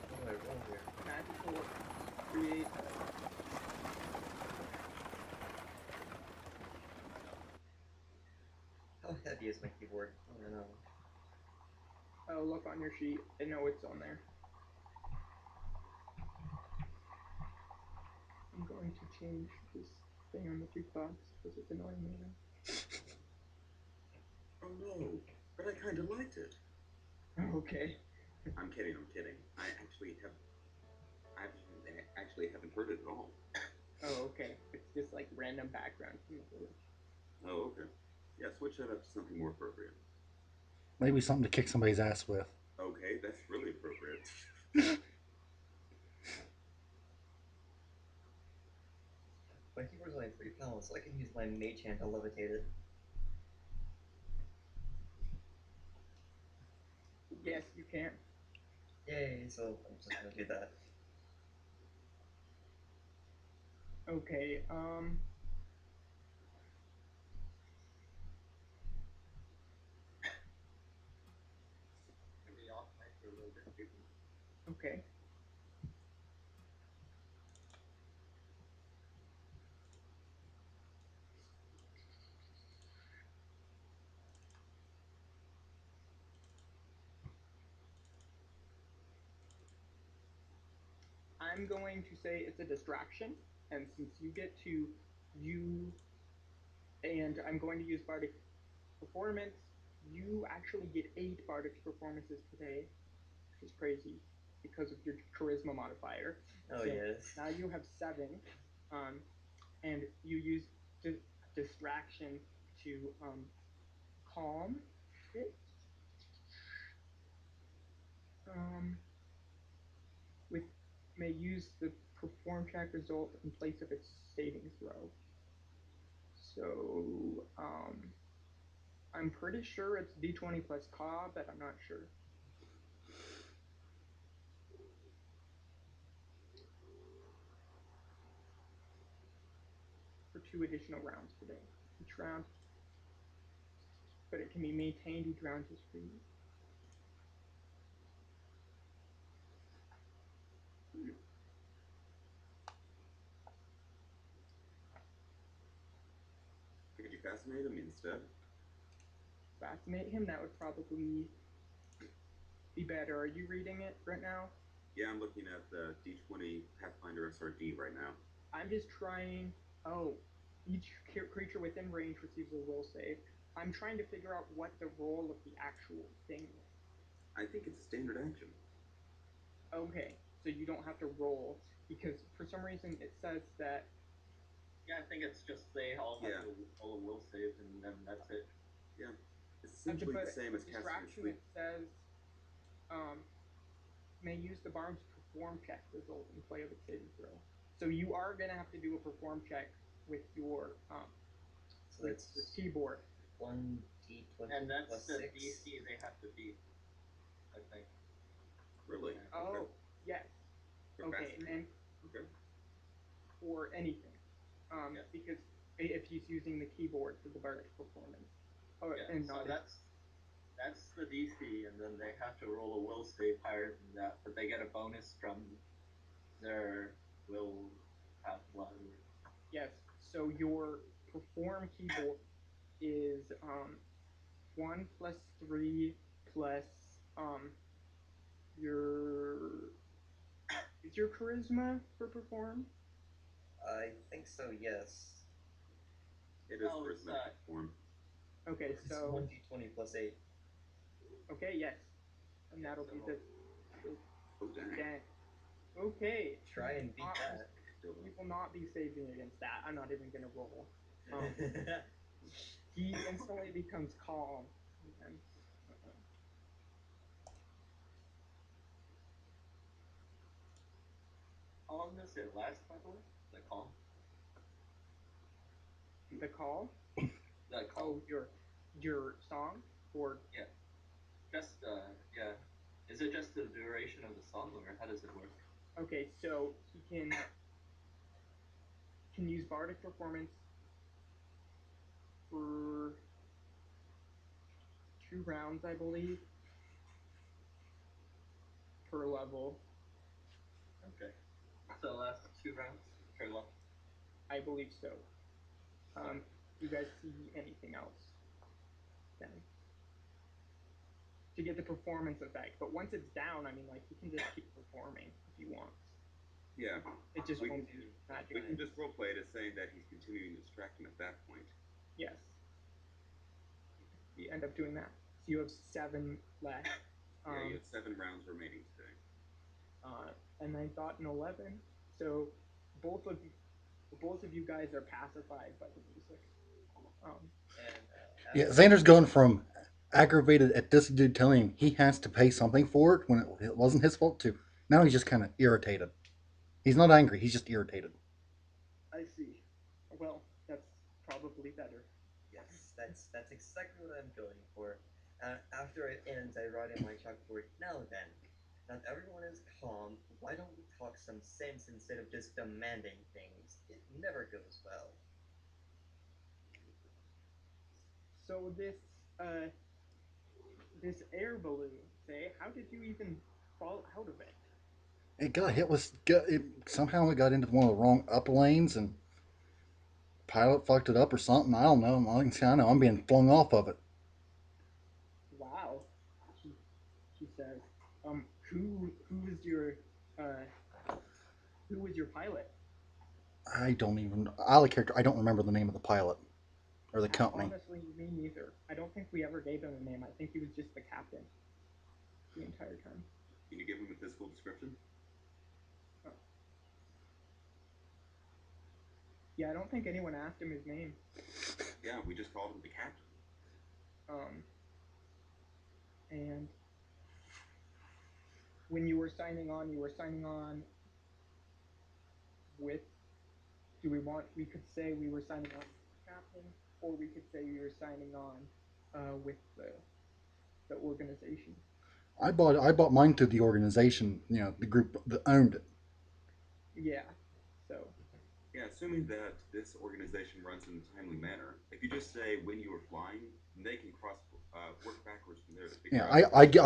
Speaker 1: What do I roll here?
Speaker 2: Magical create
Speaker 1: heavy is my keyboard? I don't know.
Speaker 2: Oh, look on your sheet. I know it's on there. I'm going to change this thing on the jukebox because it's annoying me now.
Speaker 3: Oh no, but I kind of liked it.
Speaker 2: Okay.
Speaker 3: I'm kidding. I actually haven't heard it at all.
Speaker 2: Oh, okay. It's just like random background from the village.
Speaker 3: Oh, okay. Yeah, switch that up to something more appropriate.
Speaker 5: Maybe something to kick somebody's ass with.
Speaker 3: Okay, that's really appropriate.
Speaker 1: My keyboard's only 3 pounds, so I can use my mage hand to levitate it.
Speaker 2: Yes, you can.
Speaker 1: Yay, so I'm just gonna do that.
Speaker 2: Okay,
Speaker 4: Maybe off mic for a little bit.
Speaker 2: okay. I'm going to say it's a distraction, and since you get to you, and I'm going to use Bardic Performance, you actually get 8 Bardic performances today, which is crazy because of your charisma modifier.
Speaker 1: Oh,
Speaker 2: So
Speaker 1: yes.
Speaker 2: now you have 7, and you use distraction to calm it. With may use the perform check result in place of its saving throw. So I'm pretty sure it's d20 plus Cobb, but I'm not sure. For 2 additional rounds today. Each round, but it can be maintained each round is free.
Speaker 3: Could you fascinate him instead?
Speaker 2: Fascinate him, that would probably be better. Are you reading it right now?
Speaker 3: Yeah, I'm looking at the D20 Pathfinder SRD right now.
Speaker 2: I'm just trying. Oh, each creature within range receives a will save. I'm trying to figure out what the role of the actual thing is.
Speaker 3: I think it's a standard action.
Speaker 2: Okay, so you don't have to roll because for some reason it says that.
Speaker 4: Yeah, I think it's just they all have
Speaker 3: Yeah.
Speaker 4: to roll a will save and then that's it.
Speaker 3: Yeah, it's essentially the same as casting a
Speaker 2: distraction.
Speaker 3: sleep.
Speaker 2: It says, may use the Barnes perform check result in play of its saving throw. So you are gonna have to do a perform check with your
Speaker 1: So
Speaker 2: with
Speaker 1: it's
Speaker 2: your keyboard.
Speaker 1: 1d20
Speaker 4: And that's
Speaker 1: plus
Speaker 4: the
Speaker 1: 6.
Speaker 4: DC they have to beat, I think.
Speaker 3: Really?
Speaker 4: Yeah.
Speaker 2: Oh, yes.
Speaker 3: For
Speaker 2: Okay,
Speaker 3: fascinating?
Speaker 2: and
Speaker 3: Okay.
Speaker 2: for anything,
Speaker 4: Yes.
Speaker 2: because if he's using the keyboard for the Bardic performance, or
Speaker 4: Yeah,
Speaker 2: and
Speaker 4: so
Speaker 2: not
Speaker 4: that's the DC, and then they have to roll a will save higher than that, but they get a bonus from their will have one.
Speaker 2: yes. So your perform keyboard is 1 plus 3 plus your is your charisma for perform?
Speaker 1: I think so, yes.
Speaker 3: It is
Speaker 4: No, it's
Speaker 3: charismatic form.
Speaker 2: Okay,
Speaker 1: It's
Speaker 2: so
Speaker 1: 1d20 plus 8.
Speaker 2: okay, yes, and
Speaker 4: Yeah,
Speaker 2: that'll
Speaker 4: so
Speaker 2: be the
Speaker 3: Oh, dang.
Speaker 2: dang. Okay,
Speaker 1: Try and beat that.
Speaker 3: Still
Speaker 2: he
Speaker 3: though.
Speaker 2: will not be saving against that. I'm not even gonna roll. He instantly becomes calm. And,
Speaker 4: how long does it last, by the way? The call?
Speaker 2: the call.
Speaker 4: The call?
Speaker 2: Oh, your song or
Speaker 4: Yeah. Just, yeah. Is it just the duration of the song, or how does it work?
Speaker 2: okay, so he can use bardic performance for 2 rounds, I believe, per level.
Speaker 4: Okay. So it lasts 2 rounds per level.
Speaker 2: I believe so. Do you guys see anything else? to get the performance effect. But once it's down, I mean, like he can just keep performing if he wants.
Speaker 3: Yeah.
Speaker 2: It just
Speaker 3: We
Speaker 2: won't
Speaker 3: can,
Speaker 2: be magic.
Speaker 3: we can just roleplay it as saying that he's continuing to distract him at that point.
Speaker 2: Yes. You end up doing that. So you have 7 left.
Speaker 3: Yeah, you have 7 rounds remaining today.
Speaker 2: And I got an 11. So both of you, both of you guys are pacified by the music.
Speaker 1: And
Speaker 5: Yeah,
Speaker 1: after
Speaker 5: Xander's going from aggravated at this dude telling him he has to pay something for it when it wasn't his fault to now he's just kind of irritated. He's not angry. He's just irritated.
Speaker 2: I see. Well, that's probably better.
Speaker 1: Yes, that's exactly what I'm going for. After it ends, I write in my chalkboard. Now then, not everyone is calm. Why don't we talk some sense instead of just demanding things? It never goes well.
Speaker 2: So uh this air balloon, say, how did you even fall out of it?
Speaker 5: It got hit with somehow it got into one of the wrong up lanes and pilot fucked it up or something. I don't know. I know I'm being flung off of it.
Speaker 2: Wow, he he says. Who was your uh who was your pilot?
Speaker 5: I don't even. I like character. I don't remember the name of the pilot or the company.
Speaker 2: Honestly, me neither. I don't think we ever gave him a name. I think he was just the captain the entire time.
Speaker 3: Can you give him a physical description?
Speaker 2: Oh. Yeah, I don't think anyone asked him his name.
Speaker 3: Yeah, we just called him the captain.
Speaker 2: Um, and when you were signing on, you were signing on with. Do we want? We could say we were signing on with the captain, or we could say we were signing on with the organization.
Speaker 5: I bought mine through the organization. The group that owned it.
Speaker 2: Yeah. So.
Speaker 3: Yeah, assuming that this organization runs in a timely manner, if you just say when you were flying, they can work backwards from there to figure
Speaker 5: Yeah,
Speaker 3: out.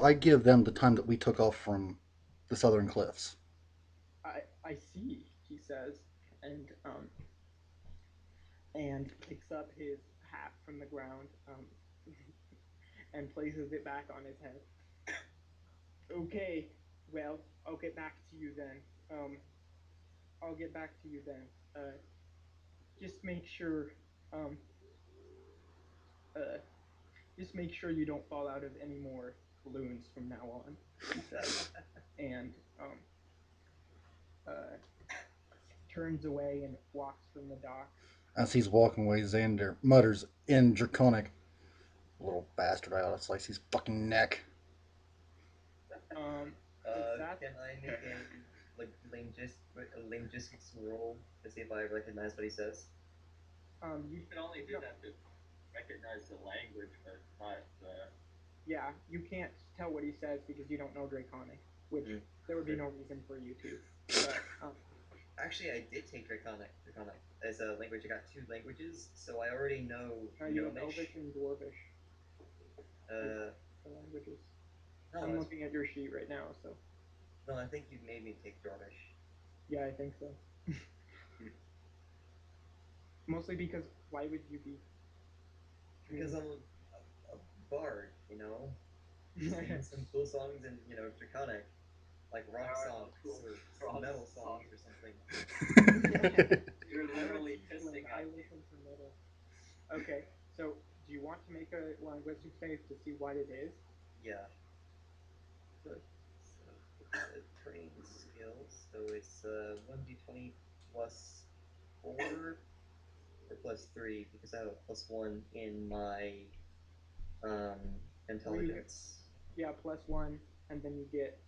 Speaker 5: I give them the time that we took off from the Southern Cliffs.
Speaker 2: I see. He says, and picks up his hat from the ground and places it back on his head. Okay, well, I'll get back to you then. I'll get back to you then. Just make sure, um, uh, just make sure you don't fall out of any more balloons from now on. He says, and uh, turns away and walks from the dock.
Speaker 5: As he's walking away, Xander mutters in Draconic, "Little bastard! I ought to slice his fucking neck."
Speaker 1: Can I make a linguistics roll to see if I recognize what he says?
Speaker 2: You
Speaker 4: can only do that to recognize the language, but not the.
Speaker 2: Yeah, you can't tell what he says because you don't know Draconic, which there would be no reason for you to. But
Speaker 1: actually, I did take Draconic. Draconic as a language. I got 2 languages, so I already know.
Speaker 2: You have Elvish and Dwarvish. The languages.
Speaker 1: No,
Speaker 2: I'm looking at your sheet right now, so.
Speaker 1: No, I think you made me take Dwarvish.
Speaker 2: Yeah, I think so. Mostly because why would you be?
Speaker 1: Because I'm a bard, singing some cool songs in Draconic, like rock songs or metal songs or something.
Speaker 4: You're literally pissing
Speaker 2: I
Speaker 4: at me.
Speaker 2: listen to metal. Okay, so do you want to make a linguistic save to see what it is?
Speaker 1: Yeah. So it's a trained skill, so it's 1d20 plus 4 or plus 3 because I have a plus 1 in my intelligence.
Speaker 2: Yeah, +1, and then you get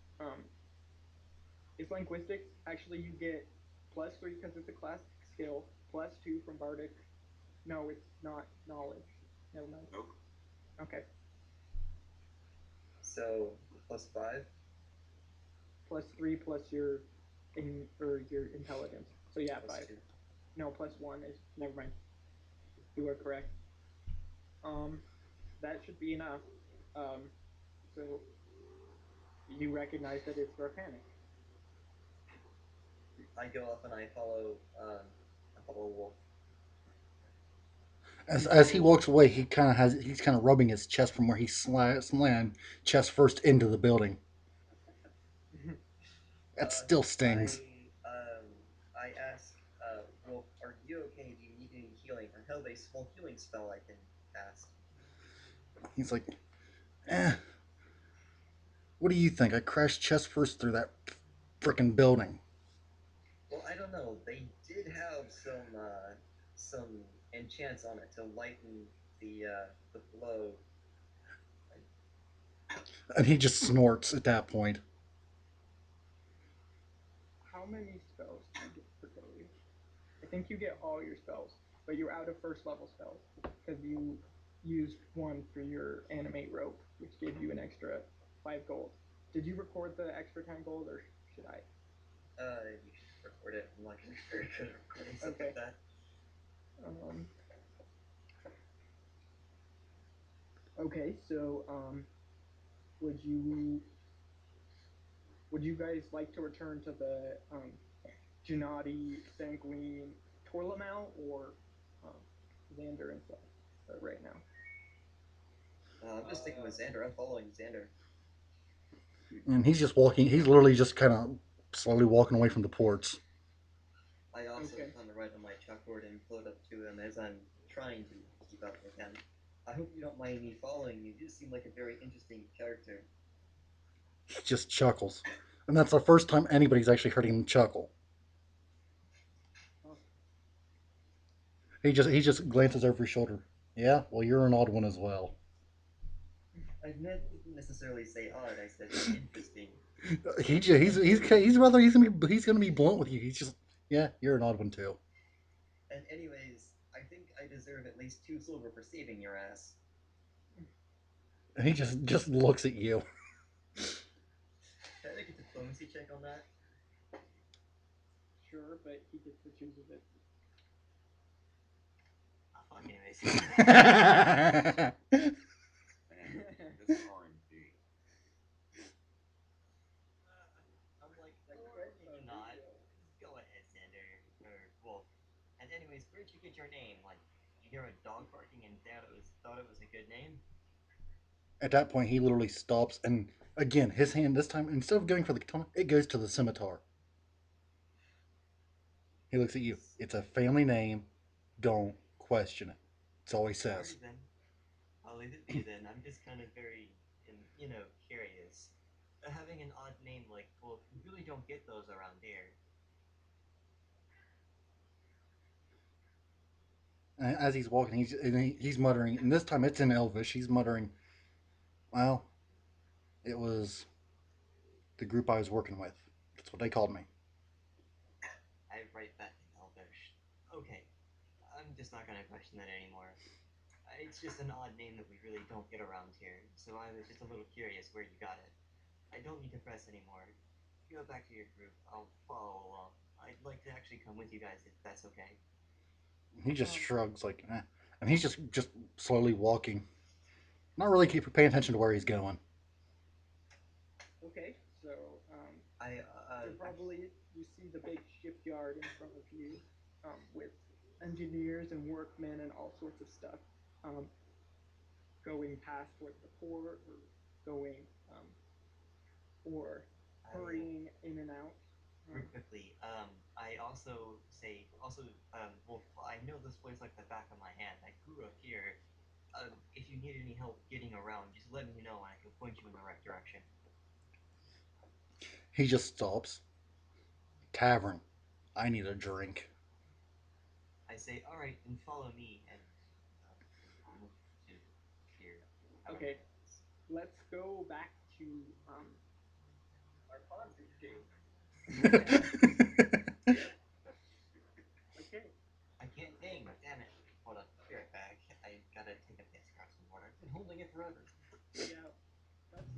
Speaker 2: it's linguistics. Actually, you get +3 because it's a classic skill. +2 from bardic. No, it's not knowledge. Never mind.
Speaker 3: Nope.
Speaker 2: Okay.
Speaker 1: So +5.
Speaker 2: +3 plus your your intelligence. So yeah,
Speaker 1: Plus
Speaker 2: 5.
Speaker 1: 2.
Speaker 2: No, +1 is never mind. You are correct. That should be enough. So you recognize that it's Draconic.
Speaker 1: I go up and I follow Wolf.
Speaker 5: As he walks away, he's kind of rubbing his chest from where he slammed chest first into the building. That still stings.
Speaker 1: I ask, Wolf, are you okay? Do you need any healing? I have a small healing spell I can cast.
Speaker 5: He's like, eh. What do you think? I crashed chest first through that frickin' building.
Speaker 1: Well, I don't know. They did have some enchants on it to lighten the blow.
Speaker 5: And he just snorts at that point.
Speaker 2: How many spells do you get per day? I think you get all your spells, but you're out of first level spells because you used one for your animate rope, which gave you an extra 5 gold. Did you record the extra 10 gold, or should I?
Speaker 1: You should record it. I'm not very good at recording stuff
Speaker 2: Okay.
Speaker 1: like that.
Speaker 2: Um, okay, so would you guys like to return to the Gennady, Sanguine, Torlamau, or um, Xander and stuff right now?
Speaker 1: I'm just sticking with Xander. I'm following Xander.
Speaker 5: And he's just walking. He's literally just kind of slowly walking away from the ports.
Speaker 1: I also
Speaker 2: Okay.
Speaker 1: kind of write on my chalkboard and float up to him as I'm trying to keep up with him. I hope you don't mind me following you. You seem like a very interesting character.
Speaker 5: He just chuckles. And that's the first time anybody's actually heard him chuckle.
Speaker 2: Oh,
Speaker 5: He just glances over his shoulder. Yeah, well, you're an odd one as well.
Speaker 1: I didn't necessarily say odd. I said interesting.
Speaker 5: He's gonna be blunt with you. He's just, yeah, you're an odd one too.
Speaker 1: And anyways, I think I deserve at least 2 silver for saving your ass.
Speaker 5: And he just looks at you.
Speaker 1: Can I make a diplomacy check on that?
Speaker 2: sure, but he gets to choose a bit.
Speaker 6: Oh, fuck, anyways.
Speaker 3: Man, this R&D.
Speaker 6: I'm like, or maybe not. Go ahead, Xander, or Wolf. And anyways, where'd you get your name? Like, you hear a dog barking and thought it was a good name?
Speaker 5: At that point, he literally stops, and again, his hand this time, instead of going for the katana, it goes to the scimitar. He looks at you. It's a family name. Don't question it. That's all he says.
Speaker 6: Alright then. I'll leave it be then. I'm just kind of very, curious. Having an odd name like Wolf, you really don't get those around here.
Speaker 5: And as he's walking, he's muttering, and this time it's in Elvish. He's muttering, "Well, it was the group I was working with. That's what they called me."
Speaker 6: I write back in Elvish. Okay, I'm just not gonna question that anymore. It's just an odd name that we really don't get around here, so I was just a little curious where you got it. I don't need to press anymore. Go back to your group. I'll follow along. I'd like to actually come with you guys if that's okay.
Speaker 5: He just shrugs like, eh. And he's just slowly walking, not really keep paying attention to where he's going.
Speaker 2: Okay, so you're probably you see the big shipyard in front of you, with engineers and workmen and all sorts of stuff, um, going past towards the port or going or hurrying in and out.
Speaker 6: Real quickly, I also say, Wolf, I know this place like the back of my hand. I grew up here. If you need any help getting around, just let me know and I can point you in the right direction.
Speaker 5: He just stops. Tavern. I need a drink.
Speaker 6: I say, all right, then follow me and move to here.
Speaker 2: Okay, let's go back to
Speaker 4: Our Ponzi scheme.
Speaker 2: okay.
Speaker 6: I can't think. Damn it. Hold on. Be right back. I gotta take a piss, grab some water. I've been holding it forever.
Speaker 2: Yeah, that's